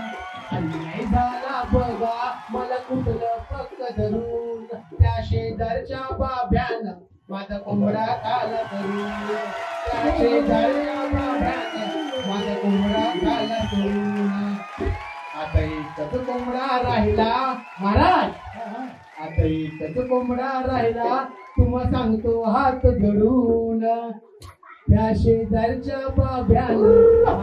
अन्याय झाला बघा मला कुठलं फक्त धरून त्या शेजारच्या बाब्यानं माझा कोंबडा खाला धरून त्या शेजारच्या बाब्यानं माझा कोंबडा खाला धरून आता एकच कोंबडा राहिला महाराज आता एकच कोंबडा राहिला तुम्हा सांगतो हात धरून त्या शेजारच्या बाब्यानं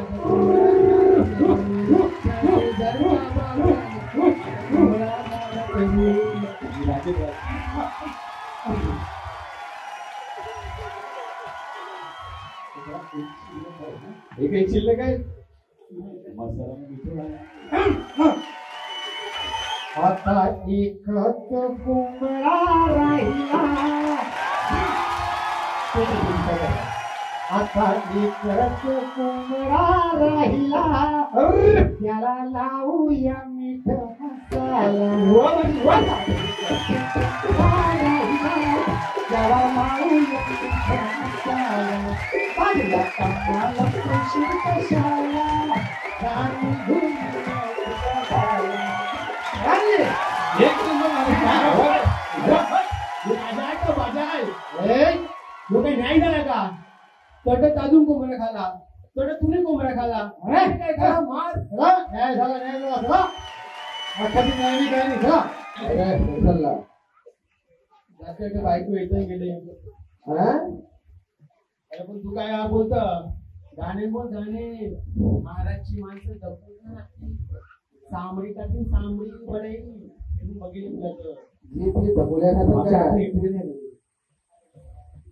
एक शिल्लक आहे आता एकच कोंबडा राहिला आता करत कोंबडा राहिला त्याला लावूया मीठ मसाला त्याला लावूया मीठ मसाला पाहिला कामाला खुशी कशाला गाणी धुन एक तो काही नाही झाला का तट अजून कोंबड्या खाला तट तुम्ही कोंबड्या खाला काय खा मार नाही झाला नाही झाला नाही झाला जास्त बायको येतोय गेले अरे पण तू काय बोलत गाणे बोल गाणे महाराजची माणसं जपून सामरी काठी सामरी बडे बघितलं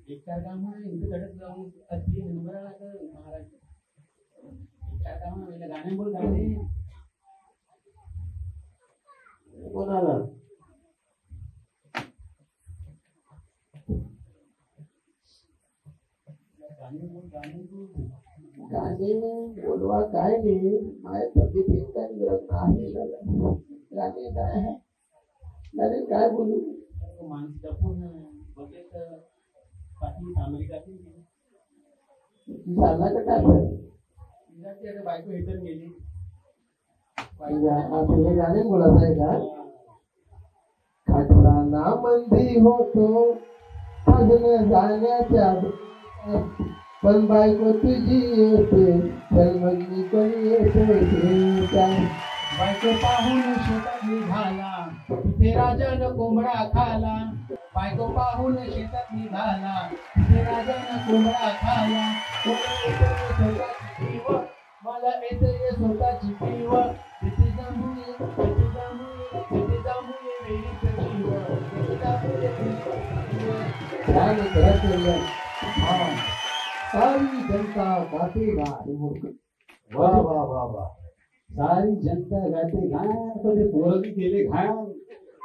एकटा काम इथे कडक जाऊन अति नंबर महाराज एकटा काम गाणे बोल गाणे कोणाला गाणे बोलवा काय नाही माझ्या तब्येत एकटा नाही गाणे काय आहे गाणे काय बोलू माणूस जपून बघेत पाठी सामरी काठी झाला का काय बायको हेटर गेली तुम्ही गाणे बोलत आहे का खाटराना मंदी होतो अजून जाण्याच्या पण बायको तुझी येते जन्मनी कधी येते बायको पाहून शेतात निघाला तिथे राजानं कोंबडा खाला बायको पाहून शेतात निघाला तिथे राजानं कोंबडा खाला मला येते स्वतःची पिव तिथे जांभुये तिथे जांभुये तिथे जांभुये वेळीच जीव सारी जनता गाते गाते वाह वाह वाह वाह सारी जनता गाते गाणं कधी पोरगी गेले घाण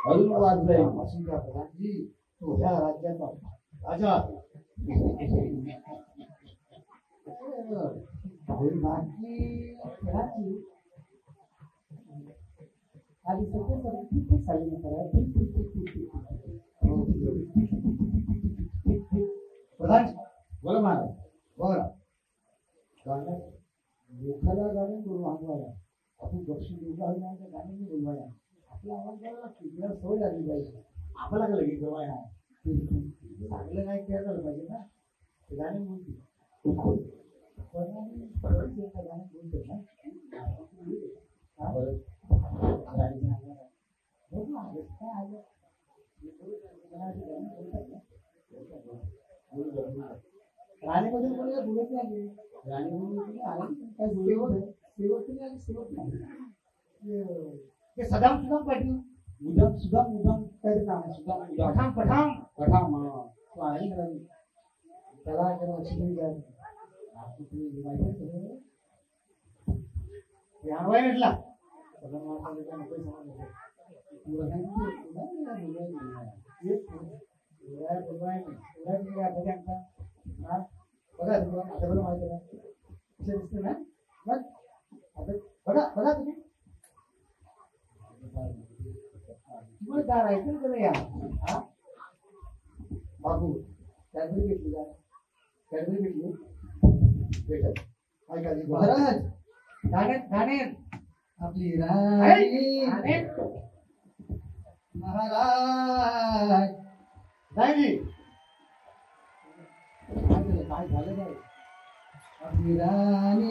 अजून वाजतंय प्रधानजी तो ह्या राज्याचा राजा आधी सगळे ठीक चालू करा प्रधान बोला महाराज बोला गाणं लोकाला गाणं बोलवायला आपण बक्षी बोलवायला गाणं बोलवायला आपला आवाज बोलायला किती सोय आली पाहिजे आपल्याला का लगेच जवळ आहे चांगलं काय केलं पाहिजे ना ते गाणे बोलते गाणं बोलते ना राणीमधून कोणाला बोलत नाही राणीमधून सदाम सुदाम पाटील मुदाम सुदाम मुदाम काय नाव आहे सुदाम पठाम पठाम पठाम तो आहे ना त्याला शिकून घ्या यावाय म्हटला बघा आता बरं माहिती आहे दिसतं ना बघ बघा बघा तुम्ही तुम्हाला काय राहायचं ना या हा बाबू कॅडबरी घेतली का कॅडबरी घेतली भेटत ऐका महाराज गाण्यात गाण्यात आपली राणी महाराज नाही काय झालं काय आपली राणी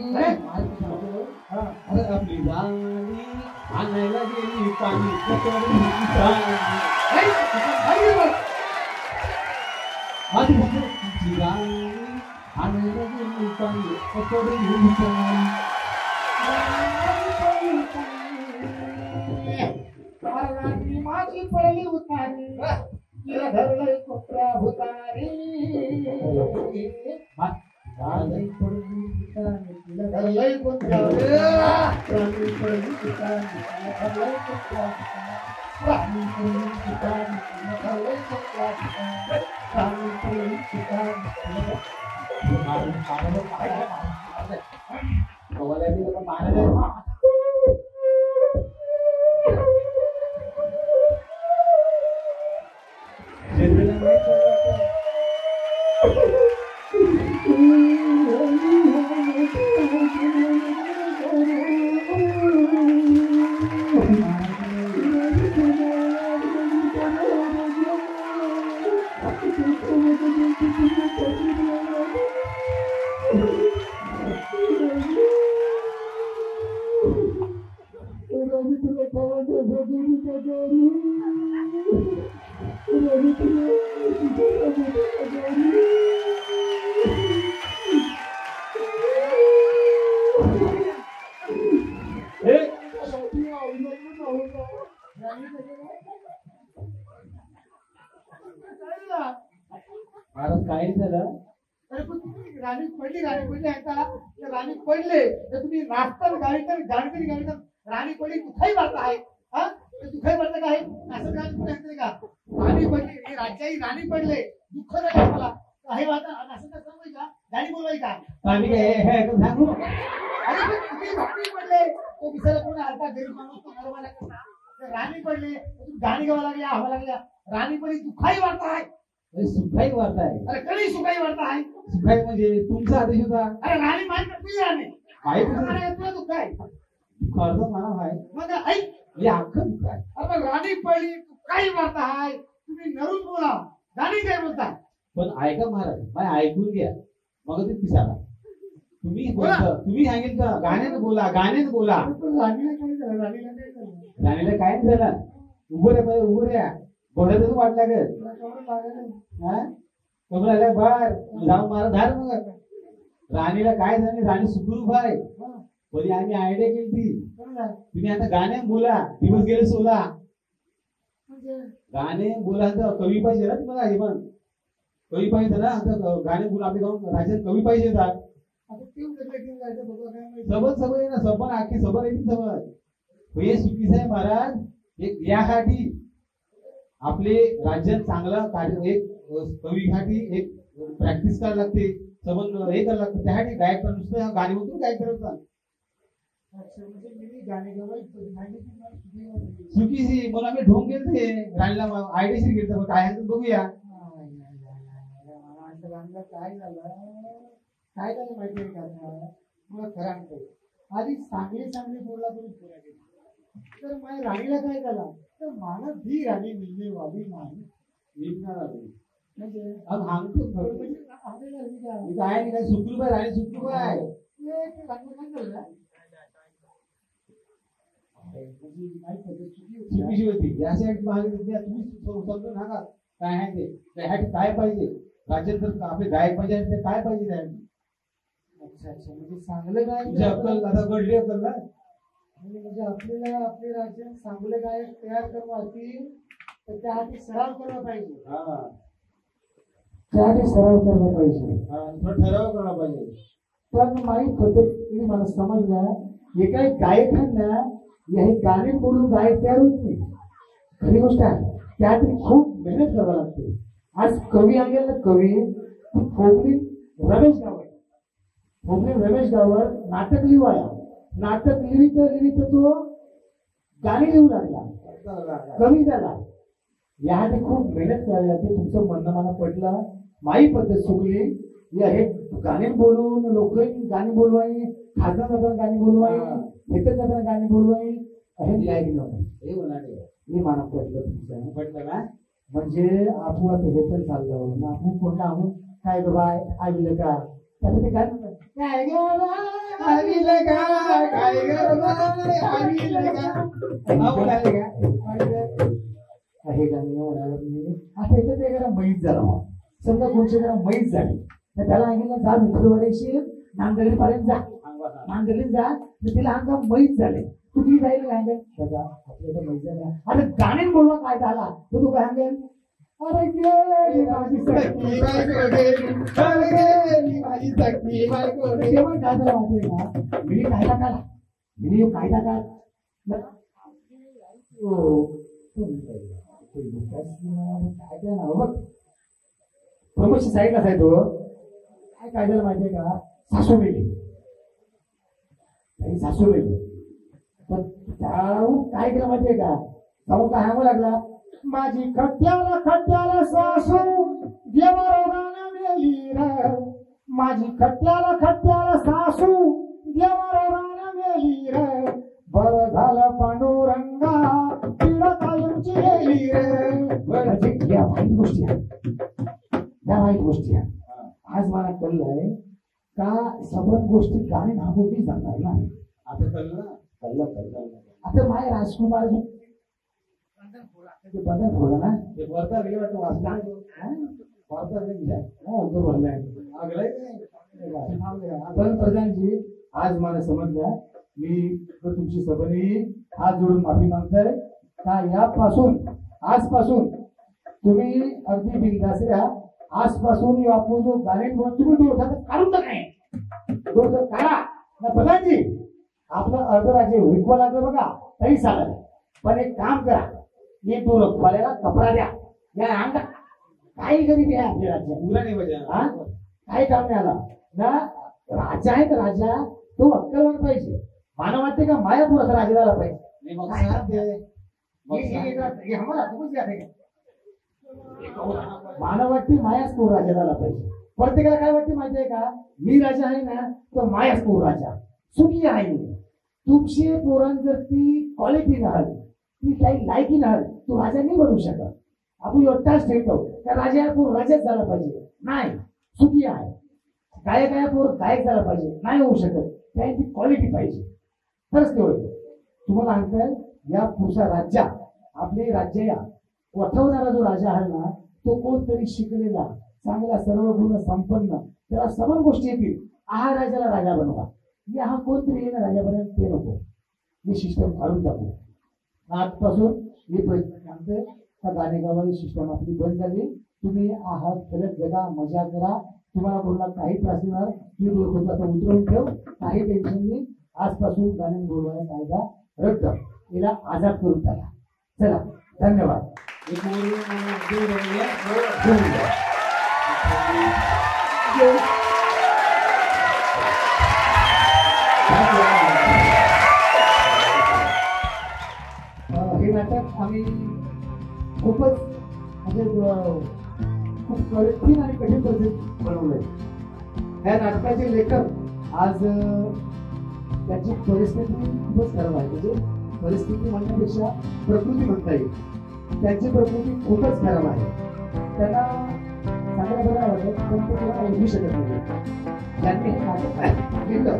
आपली राणी आणायला गेली पाणी राणी आणायला गेली पाणी राणी माझी पडली उतारी तिला धरलंय कोपऱ्या भुतारी धरलंय कोपऱ्या राणी पडली उतारी धरलंय कोपऱ्या राणी पडली उतारी धरलंय कोपऱ्या राणी पडली उतारी महाराज काय झालं? अरे पण तुम्ही राणी पडली आता राणी पडले तर तुम्ही नाचतात गाडी तर गाडी राणी पडली दुखाई वार्ता आहे. हा दुखाई वार्ता काय असं काय कुठे असते का? राणी पडली हे राज्याही राणी पडले दुःख झालं मला काही वाटा असं काय सांगू का? गाडी बोलवाय का? आम्ही काय हे सांगू? अरे पण तुम्ही राणी पडले तो दिसायला कोणी आलता गरीब माणूस तो मरवायला कसा? राणी पडले तुम्ही गाणी गावा लागल्या हवा लागल्या राणी पडली दुखाई वार्ता आहे. सुखाई वार्ता आहे. अरे कधी सुखाई वार्ता आहे? सुखाई म्हणजे तुमचा आदेश होता. अरे राणी माहिती तुम्ही राणी माहिती दुःख आहे कर्ज मला आहे मग ऐक म्हणजे अख्खं दुःख आहे. आपण राणी पडली काही वार्ता आहे तुम्ही नरून बोला गाणी काय बोलता? पण ऐका महाराज मला ऐकून घ्या मग ते पिसाला तुम्ही बोला. तुम्ही सांगितलं गाण्यानं बोला गाण्यानं बोला. राणीला काय झालं राणीला काय झालं? राणीला काय नाही झालं. उभं रे बाई उभं रे घोड्यातच वाट लागत कमर आल्या बार जाऊन मला धार मग राणीला काय झालं राणी सुखरूप आहे. कधी आम्ही आयडिया केली तुम्ही आता गाणे बोला दिवस गेले 16 गाणे बोला तर कवी पाहिजे ना तुम्हाला हे पण कवी पाहिजे ना आता गाणे बोला आपले गाऊन राज्यात कवी पाहिजे ना सबत ना सबन आखी सबर येते सबत हे चुकीचं आहे महाराज. एक यासाठी आपले राज्यात चांगला कार्य एक कवीसाठी एक प्रॅक्टिस करायला लागते सबन हे करायला लागतं त्यासाठी गायक नुसतं गाणी म्हणून गायक करत चुकीची म्हणून आम्ही ढोंग गेलते राणीला आयडेशीर गेलतो काय बघूया काय झालं माहिती आहे का? मला खरं आधी चांगली कोल्हापुरी फिरायची तर माझ्या राणीला काय झालं तर मला धी राणी मिळणे वाली नाही निघणार आली म्हणजे अब सांगतो काय सुखरूप आहे राणी सुखरूप आहे. चुकीची होती यासाठी तुम्ही समजून सांगा काय आहे ते त्यासाठी काय पाहिजे राज्यात जर आपले गायक पाहिजे ते काय पाहिजे त्यासाठी. अच्छा म्हणजे चांगलं गायक तुझी अक्कल आता घडली अक्कल ना म्हणजे आपल्याला आपले राज्यात चांगले गायक तयार करू असतील तर त्यासाठी सराव केला पाहिजे. त्यासाठी सराव केला पाहिजे ठराव करायला पाहिजे. पण माहीत पद्धतीने मला समजलं एका गायकांना हे गाणे बोलून गायक तयार होत नाही. खरी गोष्ट आहे त्यासाठी खूप मेहनत करावी लागते. आज कवी आहे ना कवी फोगली रमेश गावर नाटक लिहाया नाटक लिहित तो गाणी लिहू लागला कवी झाला. यासाठी खूप मेहनत करावी लागते. तुमचं म्हणणं मला पडलं माई पद्धत चुकली. हे गाणी बोलून लोक गाणी बोलवाई खासदार गाणी बोलवाई हेतर गाणी बोलवाई हे ऐकलं हे मला पडलं तुमचं पडलं ना म्हणजे आपण आता हे तर चाललं आपण कोणता आहोत काय ग बाय आविलं का त्याचं ते काय म्हणतात काय ग आविलं का काय ग बाय आविलं का हे गाणी आता एकच एखादा मैत झाला समजा कोणच्या जरा मैत झाली तर त्याला अंगीला जा मित्रवाडीशी नांदेडपर्यंत जा नांदेडीत जा तर तिला अंगा मैत झाले तू ती जाईल काय दादा आपल्याला मैत झाला आता गाणे बोलवा काय झाला तो तू काय सांगेल अरे गेली माझी सखी बायको गेली माझी सखी बायको तेव्हा काय झालं माहिती ना मी कायदा काढा मी कायदा काढ प्रमोशन साईडला आहे तो काय काढलेलं माहितीये का, सासू मेली, काही सासू मेली. पण त्याहून काय केलं माहितीये का, जाऊन काय सांगू लागला, माझी खट्ट्याला सासू देवारोगानं मेली र, माझी खट्ट्याला सासू देवारोगानं मेली र, बरं झालं पांडुरंगा पिढा कायमची गेली रे. या वाईट गोष्टी आहेत, या वाईट गोष्टी आहेत. आज मला कळलंय का सबंध गोष्टी गाणी थांबवली जाणार नाही. आता कळलं. आता माय राजकुमार बदल थोडं ना ते वरता गेले वाटतं वाचता वरता पण प्रधानजी आज मला समजलं, मी तुमची सबनी हात जोडून माफी मागताय का आजपासून तुम्ही अगदी बिनधास्त राहा. आजपासून आपण जो गाणे तुम्ही डोळ्यात काढून तर नाही, डोळ्यात काढा ना प्रधानजी. आपलं अर्धराज्य हुकवा लागलं बघा तरी चालेल, पण एक काम करा, एक दोन खोल्याला कपडा द्या. या अंगा काही गरीबी आहे आपल्या राज्यात, काही काम नाही आला ना. राजा आहे तर राजा तो अक्कलवान पाहिजे. मला वाटते का मायापूर राजा झाला पाहिजे. मला वाटते मायापूर राजा झाला पाहिजे. प्रत्येकाला काय वाटते माहितीये का, मी राजा आहे ना तर मायापूर राजा सुखी आहे. तुमची पोरां जर ती क्वालिटी नहल, ती काही लायकी नहल, तू राजा नाही बनू शकत. आपण एकटाच ठेवतो त्या राजापूर राजाच झाला पाहिजे नाही, सुखी आहे. गायकापूर गायक झाला पाहिजे नाही, होऊ शकत. त्यांची क्वालिटी पाहिजे तरच ते होईल. तुम्हाला सांगताय या पुढचा राज्य आपले राज्य या वठवणारा जो राजा आहे ना, तो कोणतरी शिकलेला चांगला सर्व गुण संपन्न, त्याला समान गोष्टी येतील. हा राजाला राजा बनवा, या हा कोणतरी येणं राजा बनेल ते नको. हे सिस्टम काढून टाकू. आजपासून हे प्रयत्न सांगते का गाणे गावाची सिस्टम आपली बंद झाली. तुम्ही आहात खेळत जगा, मजा करा. तुम्हाला बोलला काही त्रास होणार, तुम्ही उतरवून ठेव, काही टेन्शन नाही. आजपासून गाणे बोलवायला कायदा रद्द, याला आजाद करून टाका. चला धन्यवाद. हे नाटक आम्ही खूपच म्हणजे खूप कठीण आणि कठीण पद्धतीत बनवलंय. ह्या नाटकाचे लेखक आज त्याची परिस्थिती खूपच खराब आहे. म्हणजे परिस्थिती म्हणण्यापेक्षा प्रकृती म्हणता येईल. त्यांची प्रकृती खूपच खराब आहे. त्यांना चांगल्या बरं वाटत पण ते कोणाला ओळखू शकत नाही. त्यांनी हे नाटक लिहिलं.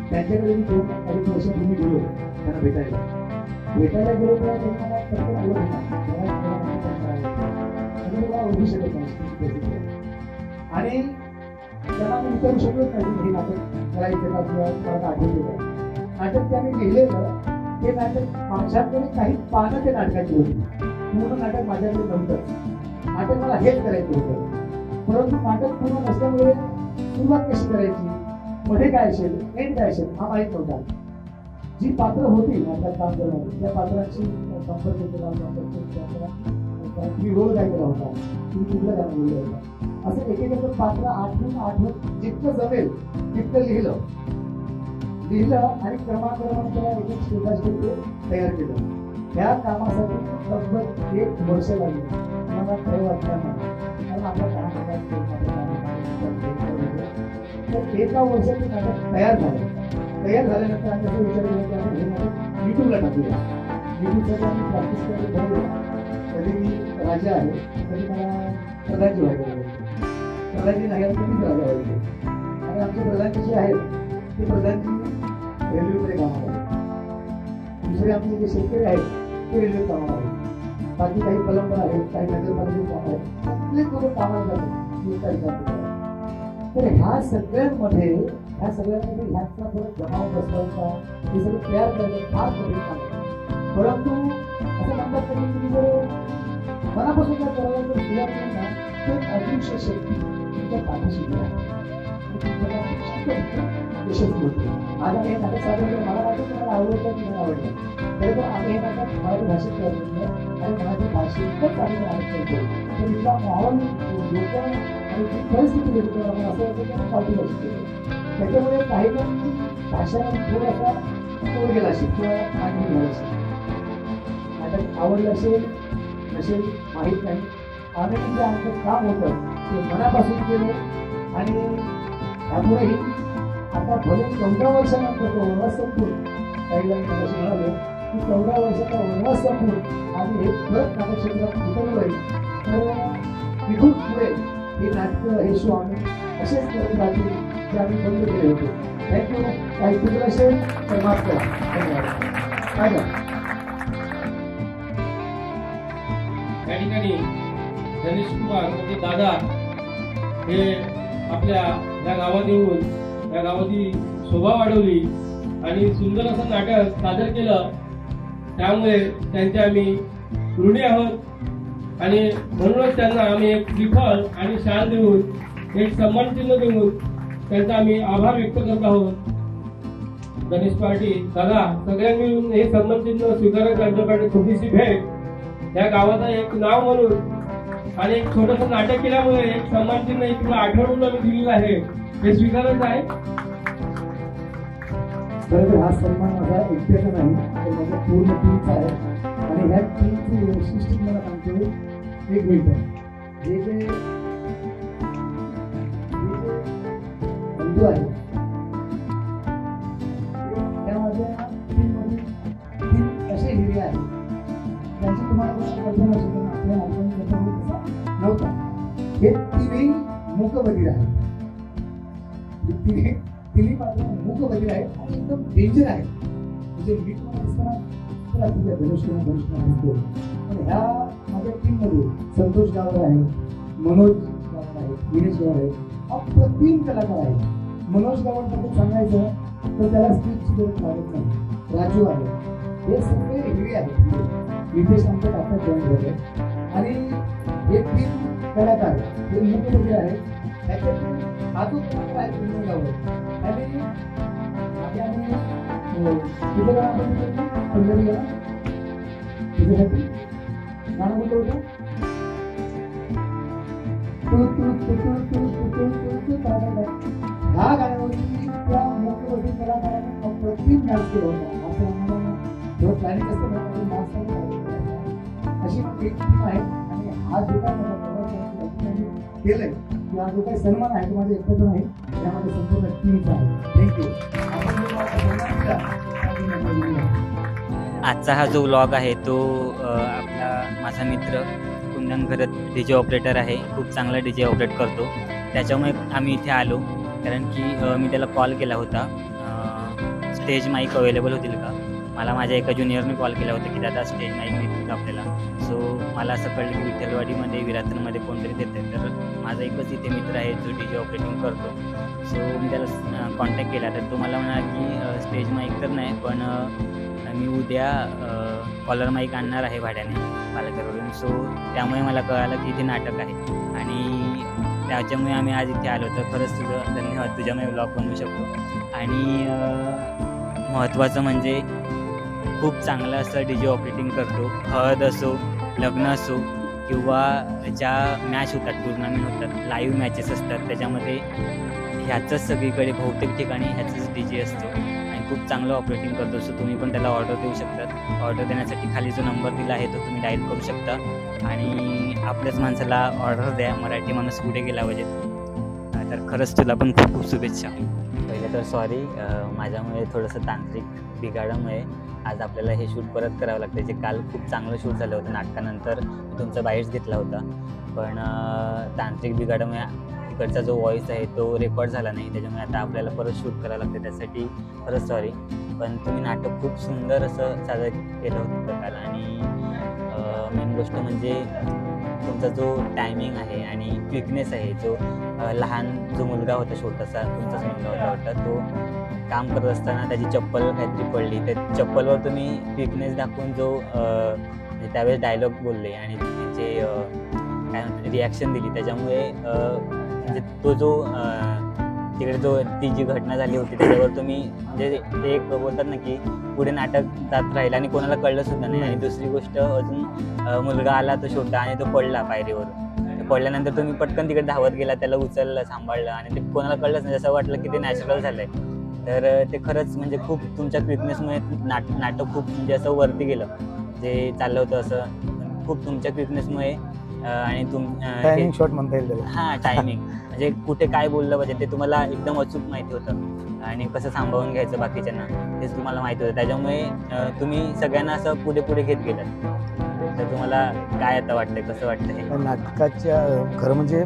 त्यांच्याकडे मी 2-2.5 वर्षापूर्वी गेलो त्यांना भेटायला गेलो तेव्हा त्यांना प्रत्येक ओळखू शकत नाही. आणि त्यांना मी विचारू शकत नाही हे नाटक करायचं का किंवा आठवलं. नाटक त्याने लिहिलेलं ते नाटक माझ्याकडे काही पानं ते नाटकाची होती. पूर्ण नाटक माझ्याकडे नव्हतं. नाटक मला हेच करायचं होतं, परंतु नाटक पूर्ण नसल्यामुळे सुरुवात कशी करायची, मध्ये काय असेल, एंड काय असेल हा माहीत नव्हता. जी पात्र होती नाटकात काम करणारी त्या पात्रांशी संपर्क केला, तुम्ही रोल काय केला होता, तुम्ही कुठलं गाणं बोललं होतं, असं एकेकाचं पात्र आठवून जितकं जमेल तितकं लिहिलं आणि क्रमाक्रमाने त्याला एक स्टेज तयार केलं. त्या कामासाठी तब्बल 1 वर्ष लागले. मला खरं वाटलं नाही, कारण आपल्या तर 1 वर्षात ते नाटक तयार झालं. तयार झाल्यानंतर आम्ही असं विचार केला की आम्ही हे नाटक युट्यूबला टाकूया. युट्यूबसाठी आम्ही प्रॅक्टिस करायला ठरवलं. कधी मी राजा आहे, कधी मला प्रधानजी व्हायला लागले. प्रधानजी नाही कधीच राजा व्हायचे. आणि आमचे प्रधानजी जे आहेत ते प्रधानजी रेल्वेमध्ये कामाला आहेत. दुसरे आमचे जे शेतकरी आहेत ते रेल्वेत कामाला आहेत. बाकी काही परंपरा आहेत, काही नगरपालिकेचे काम आहेत, सगळे लोक कामाला जातात. तर ह्या सगळ्यांमध्ये ह्याचा थोडा जमाव बसवायचा, हे सगळं तयार करायचं फार कठीण काम आहे. परंतु असं म्हणतात की तुम्ही जर मनापासून जर करायला जर सुरुवात केली ना तर अदृश्य शक्ती तुमच्या पाठीशी यशस्वी होते. आज आम्ही हे नाटक सादर केलं. मला वाटतं तुम्हाला आवडतं की नाही आवडतं, तरी पण आम्ही हे नाटक मराठी भाषेत करत आणि मराठी भाषेतच आम्ही नाटक करतो. तर इथला माहोल लोक आणि ती परिस्थिती होती तर आपण असं वाटतं की आपण पावतीला शिकतो. त्याच्यामुळे काही लोकांची भाषा थोडासा तोड गेला असेल किंवा मांडणी झाला असेल, नाटक आवडलं असेल नसेल माहीत नाही. आम्ही जे आमचं काम होतं ते मनापासून केलं आणि त्यामुळेही आता भले 14 वर्षानंतर तो वनवास संपून काही जण मगाशी म्हणाले की 14 वर्षाचा वनवास संपून आम्ही हे परत नाटकक्षेत्रात उतरलोय. तर इथून पुढे हे नाटक हे शो आम्ही असेच करत राहतील जे आम्ही बंद केले होते. थँक्यू. काही चुकलं असेल तर माफ करा. धन्यवाद. काय या ठिकाणी गणेश कुमार म्हणजे दादा हे आपल्या या गावात येऊन या गावाची शोभा वाढवली आणि सुंदर असं नाटक सादर केलं. त्यामुळे त्यांचे आम्ही ऋणी आहोत आणि म्हणूनच त्यांना आम्ही एक श्रीफळ आणि शाल देऊन एक सन्मानचिन्ह देऊन त्यांचा आम्ही आभार व्यक्त करत आहोत. गणेश पार्टी दादा सगळ्यांनी मिळून हे सन्मानचिन्ह स्वीकारत त्यांच्याकडे छोटीशी भेट या गावाचं एक नाव म्हणून आणि एक छोटंसं नाटक केल्यामुळे एक सन्मानचिन्ह एक आठवडून आम्ही दिलेलं आहे हे स्वीकारत आहे. खरं तर हा सन्मान माझा एकट्याचा नाही तर माझ्या पूर्ण टीमचा आहे आणि ह्या टीमची वैशिष्ट्य मला सांगतो. एक मिनिट. जे जे बंधू आहेत त्या माझ्या टीममध्ये 3 असे हिरे आहेत त्यांची तुम्हाला कशी कल्पना असेल पण आपल्या माणसाने तसा नव्हता. हे 3ही मूकबधीर आहेत. तिन्ही बाजूला मूकबधीर आहेत आणि एकदम डेंजर आहेत. म्हणजे मी तुम्हाला दिसताना तर आपल्या गणेश दिसतो पण ह्या माझ्या टीममध्ये संतोष गावकर आहे, मनोज गावकर आहे, विनेश गावकर आहे. अप्रतिम कलाकार आहे. मनोज गावकरबद्दल सांगायचं तर त्याला स्पीचची गरज लागत नाही. राजू आहे. हे सगळे हिरे आहेत. नितेश आमच्या आता जॉईन झाले आणि हे 3 कलाकार हे मूकबधीर आहेत. त्याच्यात अजून कलाकार आहेत विनोद गावकर आणि तुझं गाणं आपण पंजाबी गाणं तुझ्यासाठी गाणं कोणतं होतं? ह्या गाण्यावरती त्या मूकबधीर कलाकारांनी अप्रतिम डान्स केला होता. असं आम्हाला जेव्हा प्लॅनिंग असतं ना डान्स अशी मग एक टीम आहे आणि हा जो काय केलंय किंवा जो काही सन्मान आहे तो माझ्या एकट्याचा नाही त्यामध्ये संपूर्ण टीमचा आहे. थँक्यू. आजचा हा जो व्लॉग आहे तो आपला माझा मित्र कुंदन घरत DJ ऑपरेटर आहे. खूप चांगला DJ ऑपरेट करतो. त्याच्यामुळे आम्ही इथे आलो कारण की मी त्याला कॉल केला होता स्टेज माईक अवेलेबल होतील का. मला माझ्या एका ज्युनियरने कॉल केला होता की दादा स्टेज माईक मिळतील का आपल्याला. सो मला असं कळलं की विठ्ठलवाडीमध्ये विरातनमध्ये कोणतरी देते तर माझा एकच इथे मित्र आहे जो DJ ऑपरेटिंग करतो. सो मी त्याला कॉन्टॅक्ट केला तर तो मला म्हणाला की स्टेज माईक तर नाही पण मी उद्या कॉलर माईक आणणार आहे भाड्याने पालघरवरून. सो त्यामुळे मला कळालं की इथे नाटक आहे आणि त्याच्यामुळे आम्ही आज इथे आलो. तर खरंच तुझं धन्यवाद. तुझ्यामुळे व्लॉग बनवू शकतो आणि महत्त्वाचं म्हणजे खूप चांगलं असं DJ ऑपरेटिंग करतो. हळद असो, लग्न असो किंवा ज्या मॅच होतात, टुर्नामेंट होतात, लाईव्ह मॅचेस असतात त्याच्यामध्ये ह्याचंच सगळीकडे बहुतेक ठिकाणी ह्याचंच DJ असतो आणि खूप चांगलं ऑपरेटिंग करतो. सो तुम्ही पण त्याला ऑर्डर देऊ शकतात. ऑर्डर देण्यासाठी खाली जो नंबर दिला आहे तो तुम्ही डायल करू शकता आणि आपल्याच माणसाला ऑर्डर द्या. मराठी माणूस पुढे गेला पाहिजे. तर खरंच तुला पण खूप खूप शुभेच्छा. पहिले तर सॉरी माझ्यामुळे थोडंसं तांत्रिक बिघाडामुळे आज आपल्याला हे शूट परत करावं लागतं. जे काल खूप चांगलं शूट झालं होतं नाटकानंतर मी तुमचा बाईट्स घेतला होता पण तांत्रिक बिघाडामुळे तिकडचा जो व्हॉईस आहे तो रेकॉर्ड झाला नाही. त्याच्यामुळे आता आपल्याला परत शूट करावं लागतं. त्यासाठी खरंच सॉरी. पण तुम्ही नाटक खूप सुंदर असं सादर केलं होतं काल आणि मेन गोष्ट म्हणजे तुमचा जो टायमिंग आहे आणि क्विकनेस आहे जो लहान जो मुलगा होता छोटासा तुमचाच मुलगा होता वाटतं तो काम करत असताना त्याची चप्पल काहीतरी पडली त्या चप्पलवर तुम्ही क्विकनेस दाखवून जो त्यावेळेस डायलॉग बोलले आणि त्याचे काय म्हणतात रिॲक्शन दिली त्याच्यामुळे म्हणजे तो जो तिकडे जो ती जी घटना झाली होती त्याच्यावर तुम्ही म्हणजे ते एक बोलतात ना की पुढे नाटक जात राहील आणि कोणाला कळलं सुद्धा नाही. आणि दुसरी गोष्ट अजून मुलगा आला तो छोटा आणि तो पडला पायरीवर पडल्यानंतर तुम्ही पटकन तिकडे धावत गेला, त्याला उचललं, सांभाळलं आणि ते कोणाला कळलंच नाही, जसं वाटलं की ते नॅचरल झालंय. तर ते खरंच म्हणजे खूप तुमच्या क्विकनेसमुळे नाटक खूप म्हणजे असं वरती गेलं, जे चाललं होतं असं खूप तुमच्या क्विकनेसमुळे. आणि टायमिंग शॉट म्हणता येईल त्याला. हां, टायमिंग म्हणजे कुठे काय बोललं पाहिजे ते तुम्हाला एकदम अचूक माहिती होतं आणि कसं सांभाळून घ्यायचं बाकीच्यांना तेच तुम्हाला माहिती होतं. त्याच्यामुळे तुम्ही सगळ्यांना असं पुढे पुढे घेत गेलात. तर तुम्हाला काय आता वाटतंय, कसं वाटतं हे नाटकाच्या खरं म्हणजे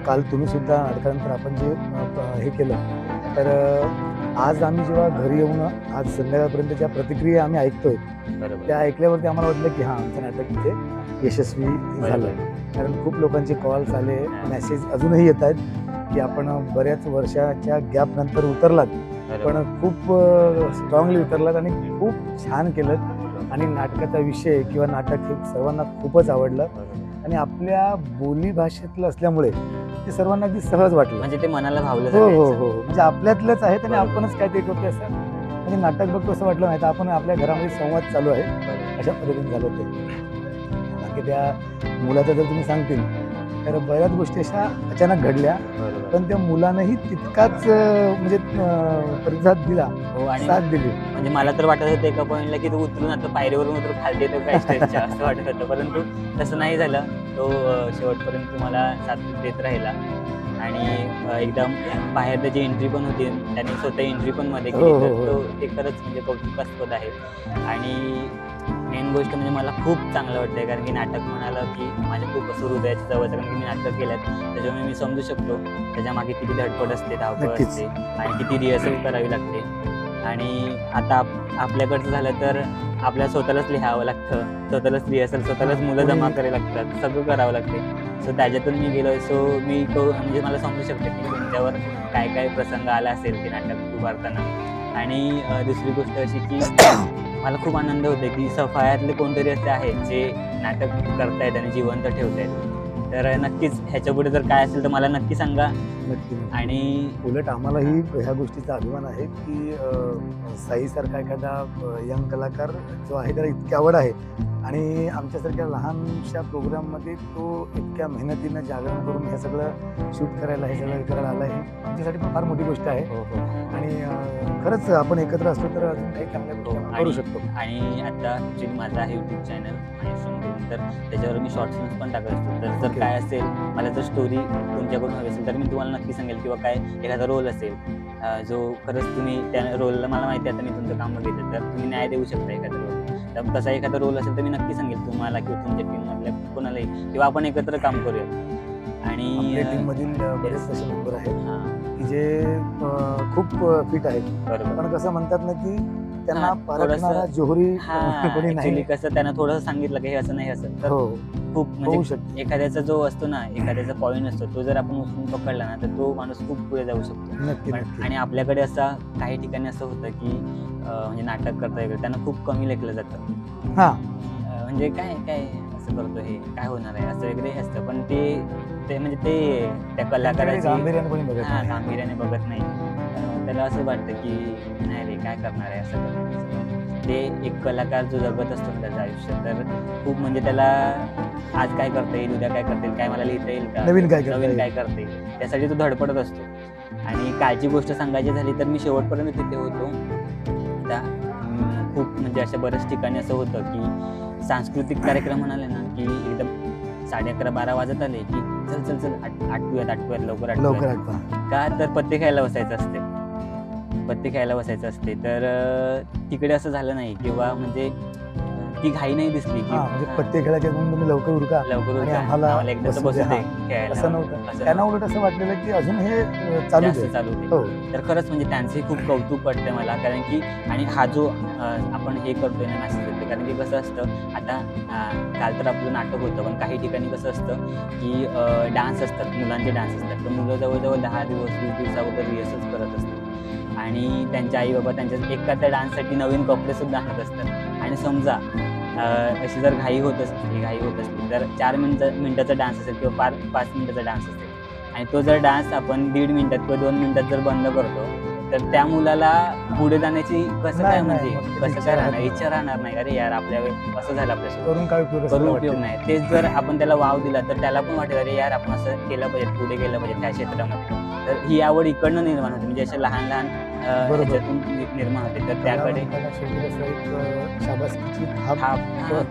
काल तुम्ही सुद्धा नाटकानंतर आपण जे हे केलं, तर आज आम्ही जेव्हा घरी येऊन आज संध्याकाळपर्यंत ज्या प्रतिक्रिया आम्ही ऐकतोय बरोबर. त्या ऐकल्यावरती आम्हाला वाटलं की हां, आमचं नाटक इथे यशस्वी झालं. कारण खूप लोकांचे कॉल्स आले, मेसेज अजूनही येत आहेत की आपण बऱ्याच वर्षाच्या गॅप नंतर उतरलात, पण खूप स्ट्रॉंगली उतरलात आणि खूप छान केलं. आणि नाटकाचा विषय किंवा नाटक हे सर्वांना खूपच आवडलं आणि आपल्या बोली भाषेतलं असल्यामुळे ते सर्वांना अगदी सहज वाटलं. म्हणजे ते मनाला भावलं. हो हो हो, म्हणजे आपल्यातलंच आहे आणि आपणच काहीतरी करतो असं म्हणजे नाटक बघतो असं वाटलं नाही तर आपण आपल्या घरामध्ये संवाद चालू आहे अशा पद्धतीने झालं ते. बाकी त्या मुलाचं जर तुम्ही सांगतील तर बऱ्याच गोष्टी अशा अचानक घडल्या, पण त्या मुलानंही तितकाच म्हणजे प्रतिसाद दिला, साथ दिली. म्हणजे मला तर वाटत होतं एका पॉईंटला की तो उतरून आता पायरीवरून उतरून खाली येतो काय स्टेजच्या असं वाटत होतं, परंतु तसं नाही झालं. तो शेवटपर्यंत तुम्हाला साथ देत राहिला आणि एकदम बाहेर त्याची एंट्री पण होती, त्याने स्वतः एंट्री पण मध्ये केली, तर तो ते खरंच म्हणजे कौतुकास्पद आहे. आणि मेन गोष्ट म्हणजे मला खूप चांगलं वाटतंय कारण की नाटक म्हणालं की माझ्या खूप असं हृदयाच्या जवळचं, कारण की मी नाटक केल्यात त्याच्यामुळे मी समजू शकतो त्याच्या मागे किती धडपड असते, धावपळ असते आणि किती रिहर्सल करावी लागते. आणि आता आपल्याकडचं झालं तर आपल्याला स्वतःलाच लिहावं लागतं, स्वतःलाच रिहर्सल, स्वतःलाच मुलं जमा करावी लागतात, सगळं करावं लागते. सो त्याच्यातून मी गेलो. सो मी तो म्हणजे मला समजू शकतो की तुमच्यावर काय काय प्रसंग आला असेल ते नाटक उभारताना. आणि दुसरी गोष्ट अशी की मला खूप आनंद होतो की सफायातले कोणतरी असे आहेत जे नाटक करतायत आणि जिवंत ठेवतायत. तर नक्कीच ह्याच्या पुढे जर काय असेल तर मला नक्की सांगा. नक्की. आणि उलट आम्हालाही ह्या गोष्टीचा अभिमान आहे की साईसारखा एखादा यंग कलाकार जो आहे त्याला इतकी आवड आहे आणि आमच्यासारख्या लहानशा प्रोग्राममध्ये तो इतक्या मेहनतीनं जागरण करून हे सगळं शूट करायला, हे सगळं करायला आलं आहे, आमच्यासाठी फार मोठी गोष्ट आहे. आणि खरंच आपण एकत्र असलो तर अजून काही चांगल्या गोष्टी करू शकतो. आणि आता ॲक्च्युली माझा आहे यूट्यूब चॅनल तर त्याच्यावर मी शॉर्ट फिल्म्स पण टाकत असतो. तर जर काय असेल, मला जर स्टोरी तुमच्याकडून हवी असेल तर मी तुम्हाला नक्की सांगेल, किंवा काय एखादा रोल असेल जो खरंच तुम्ही त्या रोलला, मला माहिती आहे आता मी तुमचं काम बघितलं तर तुम्ही न्याय देऊ शकता एखादा रोल, तर तसा एखादा रोल असेल तर मी नक्की सांगेल तुम्हाला किंवा तुमच्या टीममधल्या कोणालाही, किंवा आपण एकत्र काम करूया. आणि टीममधील बरेच असे मेंबर आहेत की जे खूप फिट आहेत, बरोबर. पण कसं म्हणतात ना की त्यांना परखणारा जोहरी कोणी नाही. कसं त्यांना थोडंसं सांगितलं की हे असं नाही असं, तर खूप म्हणजे एखाद्याचा जो असतो ना, एखाद्याचा पॉईंट असतो तो जर आपण उचलून पकडला ना तर तो माणूस खूप पुढे जाऊ शकतो. आणि आपल्याकडे असा काही ठिकाणी असं होतं की म्हणजे नाटक करता येईल त्यांना खूप कमी लेखलं जातं. म्हणजे काय काय असं करतो, हे काय होणार आहे असं वगैरे हे असतं, पण ते म्हणजे ते त्या कलाकाराची गांभीर्याने बघत नाही. त्याला असं वाटतं की नाही रे काय करणार आहे असं. ते एक कलाकार जो जगत असतो ना त्याचं आयुष्य, तर खूप म्हणजे त्याला आज काय करता येईल, उद्या काय करता येईल, काय मला लिहिता येईल का, नवीन काय करता येईल, त्यासाठी तो धडपडत असतो. आणि कालची गोष्ट सांगायची झाली तर मी शेवटपर्यंत तिथे होतो. आता खूप म्हणजे अशा बऱ्याच ठिकाणी असं होतं की सांस्कृतिक कार्यक्रम म्हणाले ना की एकदम 11:30-12 वाजत आले की चल चल चल आठवूयात लवकर का, तर पत्ते खायला बसायचं असते. तर तिकडे असं झालं नाही, किंवा म्हणजे ती घाई नाही दिसली की पत्ते खेळायचे म्हणून तुम्ही लवकर उरका एकदा बसू दे खेळायला. असं नव्हतं, त्यांना उलट असं वाटलेलं की अजून हे चालू दे. तर खरंच म्हणजे त्यांचंही खूप कौतुक वाटतंय मला, कारण की आणि हा जो आपण हे करतोय ना मेसेज देतोय, कारण की कसं असतं आता काल तर आपलं नाटक होतं, पण काही ठिकाणी कसं असतं की डान्स असतात, मुलांचे डान्स असतात, तर मुलं जवळजवळ 10 दिवस 20 दिवसाबद्दल रिहर्सल्स करत असतात आणि त्यांचे आई बाबा त्यांच्या एखाद्या डान्ससाठी नवीन कपडे सुद्धा आणत असतात. आणि समजा अशी जर घाई होत असली तर 4 मिनिटाचा डान्स असेल किंवा 5 मिनिटाचा डान्स असेल आणि तो जर डान्स आपण 1.5 मिनिटात किंवा 2 मिनिटात जर बंद करतो तर त्या मुलाला पुढे जाण्याची कसं काय नाही, म्हणजे मग कसं इच्छा काय राहणार, राहते. इच्छा राहणार नाही. अरे यार आपल्या असं झालं आपल्यासोबत, करून काय उपयोग असं करून वाटतं. उपयोग नाही. तेच जर आपण त्याला वाव दिला तर त्याला पण वाटेल अरे यार आपण असं केलं पाहिजे, पुढे गेलं पाहिजे त्या क्षेत्रामध्ये. तर ही आवड इकडनं निर्माण होते, म्हणजे अशा लहान लहान बरोबर. ह्याच्यातून निर्माण होते. तर त्याकडे शेवटी कसं एक शाबासकीची थाप हा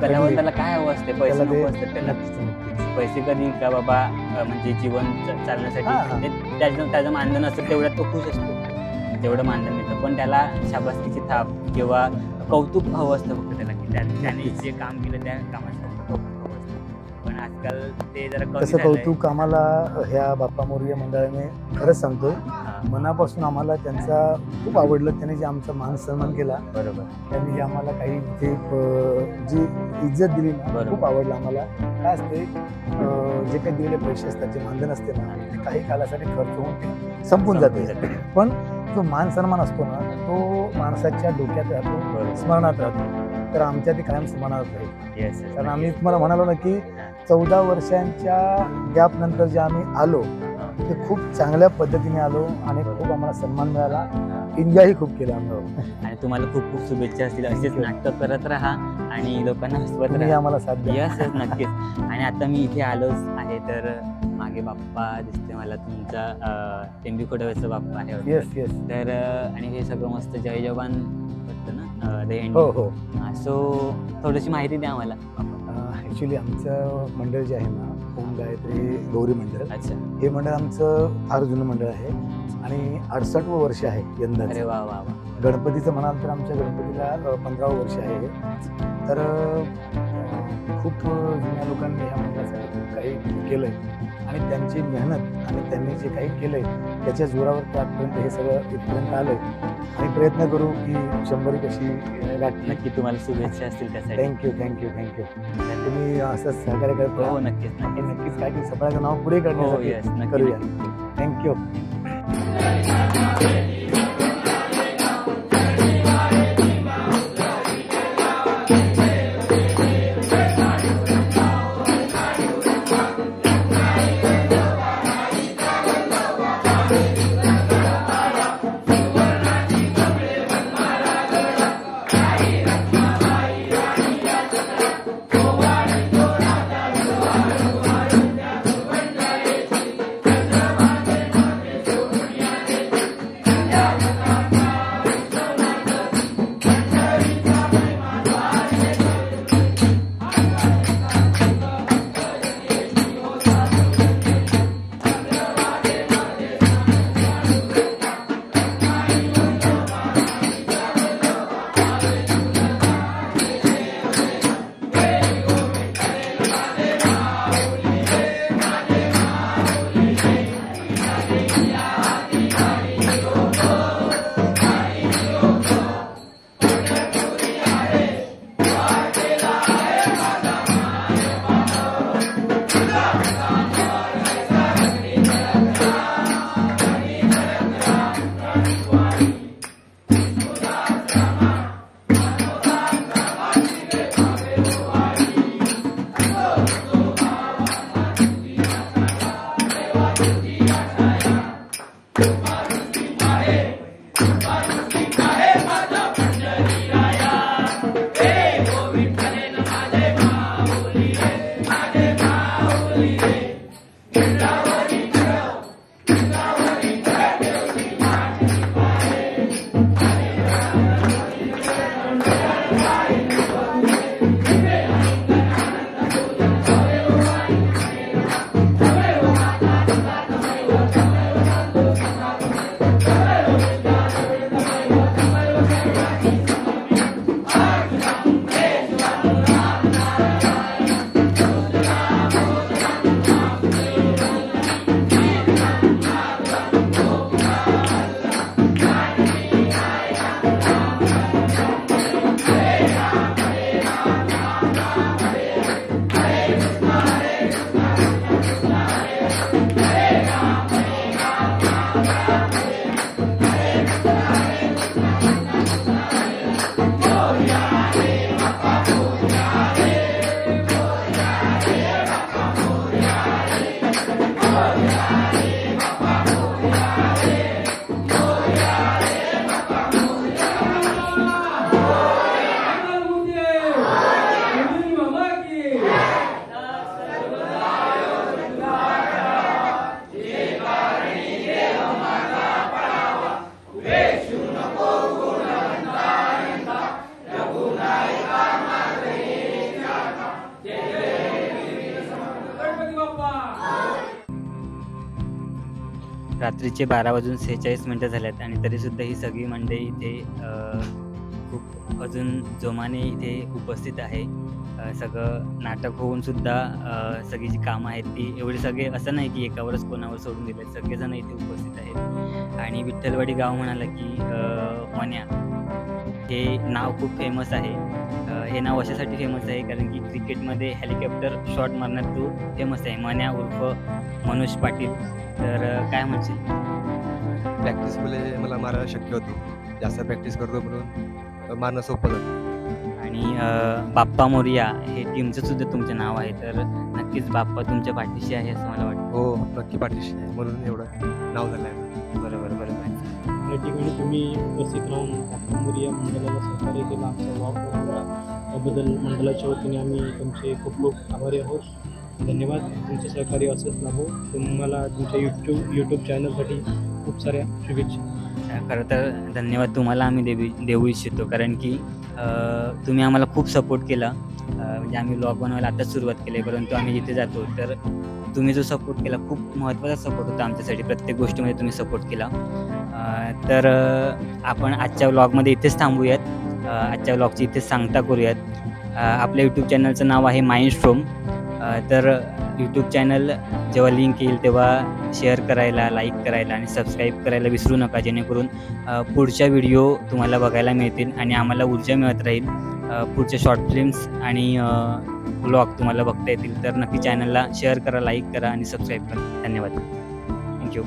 कलावंताला काय हवं असते, पैसे त्याला ते नको असतात त्याला. नक्कीच, नक्कीच. पैसे कधी का बाबा म्हणजे जीवन हा. चालण्यासाठी ते त्याचं मानधन असतं तेवढ्यात तो खुश असतो, तेवढं मानधन मिळतं. पण त्याला शाबासकीची थाप किंवा कौतुक हवं असतं फक्त त्याला, की त्याने जे काम केलं त्या कामाचं कौतुक हवं असतं. पण आजकाल ते जरा कमी तसं झालंय. कौतुक आम्हाला ह्या बाप्पा मोरया मंडळाने खरंच सांगतोय हा, मनापासून आम्हाला त्यांचा खूप आवडलं. त्यांनी जे आमचा मान सन्मान केला, बरोबर. त्यांनी जे आम्हाला काही ते जी इज्जत दिली ना, बरोबर. खूप आवडलं आम्हाला. काय असते जे काही दिलेले पैसे असतात, जे मानधन असते ना, ते काही कालासाठी खर्च होऊन ते संपून जाते. पण जो मान सन्मान असतो ना, तो माणसाच्या डोक्यात राहतो, बरोबर. स्मरणात राहतो. तर आमच्या ते कायम स्मरणात राहील. येस कारण आम्ही तुम्हाला म्हणालो ना की 14 वर्षांच्या गॅप नंतर जे आम्ही आलो ते खूप चांगल्या पद्धतीने आलो आणि खूप आम्हाला सन्मान मिळाला. एन्जॉयही खूप केलं आम्ही. आणि तुम्हाला खूप खूप शुभेच्छा असतील. असेच नाटकं करत राहा आणि लोकांना हसवत तुम्ही राहा. आम्हाला साथ द्या. यस यस नक्कीच. आणि आता मी इथे आलोच आहे, तर मागे बाप्पा दिसते मला, तुमचा टेंबी खोडवेचा बाप्पा आहे वाटतं. Yes yes. तर आणि हे सगळं मस्त जय जवान वाटतं ना द एंड. हो हो. सो थोडीशी माहिती द्या आम्हाला. ॲक्च्युली आमचं मंडळ जे आहे ना, ओम गायत्री गौरी मंडळ, अच्छा. हे मंडळ आमचं फार जुनं मंडळ आहे आणि 68वं वर्ष आहे यंदा. अरे वा वा वा. गणपतीचं म्हणाल तर आमच्या गणपतीला 15वं वर्ष आहे. तर खूप जुन्या लोकांनी ह्या मंडळासाठी खूप काही केलं आहे आणि त्यांची मेहनत आणि त्यांनी जे काही केलं आहे त्याच्या जोरावर ते आजपर्यंत हे सगळं इथपर्यंत आलं आहे. आणि प्रयत्न करू की 100 कशी गाठली. नक्की तुम्हाला शुभेच्छा असतील त्यासाठी. Thank you thank you thank you. तुम्ही असंच सहकार्य करत हो राहा. नक्कीच आणि नक्कीच. नक्कीच काय की सफळाचं नाव पुढे हो काढण्यासाठी येस नक्की करूया. नक्की. थँक्यू. गणपती बाप्पा. रात्रीचे 12:46 झाल्यात आणि तरीसुद्धा ही सगळी मंडळी इथे खूप अजून जोमाने इथे उपस्थित आहे. सगळं नाटक होऊन सुद्धा सगळी जी कामं आहेत ती एवढी सगळे असं नाही की एकावरच कोणावर सोडून दिले, सगळेजण इथे उपस्थित आहेत. आणि विठ्ठलवाडी गाव म्हणाला की मन्या हे नाव खूप फेमस आहे. हे नाव अशासाठी फेमस आहे कारण की क्रिकेटमध्ये हेलिकॉप्टर शॉट मारण्यात तो फेमस आहे. मन्या उर्फ मनोज पाटील. तर काय म्हणशील? प्रॅक्टिसमुळे मला मारायला शक्य होतं. जास्त प्रॅक्टिस करतो म्हणून मारणं सोपं जातं. आणि बाप्पा मोरया हे टीमचं सुद्धा तुमचं नाव आहे, तर नक्कीच बाप्पा तुमच्या पाठीशी आहे असं मला वाटतं. हो, नक्की पाठीशी आहे म्हणून एवढं नाव झालं आहे. बरोबर बरोबर. या ठिकाणी तुम्ही उपस्थित राहून बाप्पा मोरया मंडळाला सहकार्य केलं, आमचा व्लॉग बनवला, त्याबद्दल मंडळाच्या वतीने आम्ही तुमचे खूप खूप आभारी आहोत. धन्यवाद. तुमचं सहकार्य असंच लाभो. तुम्हाला तुमच्या यूट्यूब चॅनलसाठी खूप साऱ्या शुभेच्छा. खरं तर धन्यवाद तुम्हाला आम्ही देऊ इच्छितो कारण की तुम्ही आम्हाला खूप सपोर्ट केला. म्हणजे आम्ही व्लॉग बनवायला आताच सुरुवात केली, परंतु आम्ही जिथे जातो तर तुम्ही जो सपोर्ट केला खूप महत्त्वाचा सपोर्ट होता आमच्यासाठी. प्रत्येक गोष्टीमध्ये तुम्ही सपोर्ट केला. तर आपण आजच्या व्लॉगमध्ये इथेच थांबूयात. आजच्या व्लॉगची इथेच सांगता करूयात. आपल्या यूट्यूब चॅनलचं नाव आहे माइंडस्ट्रोम. तर यूट्यूब चॅनल जेव्हा लिंक येईल तेव्हा शेअर करायला, लाईक करायला आणि सबस्क्राईब करायला विसरू नका, जेणेकरून पुढच्या व्हिडिओ तुम्हाला बघायला मिळतील आणि आम्हाला ऊर्जा मिळत राहील. पुढचे शॉर्ट फिल्म्स आणि व्लॉग तुम्हाला बघता येतील. तर नक्की चॅनलला शेअर करा, लाईक करा आणि सबस्क्राईब करा. धन्यवाद. थँक्यू.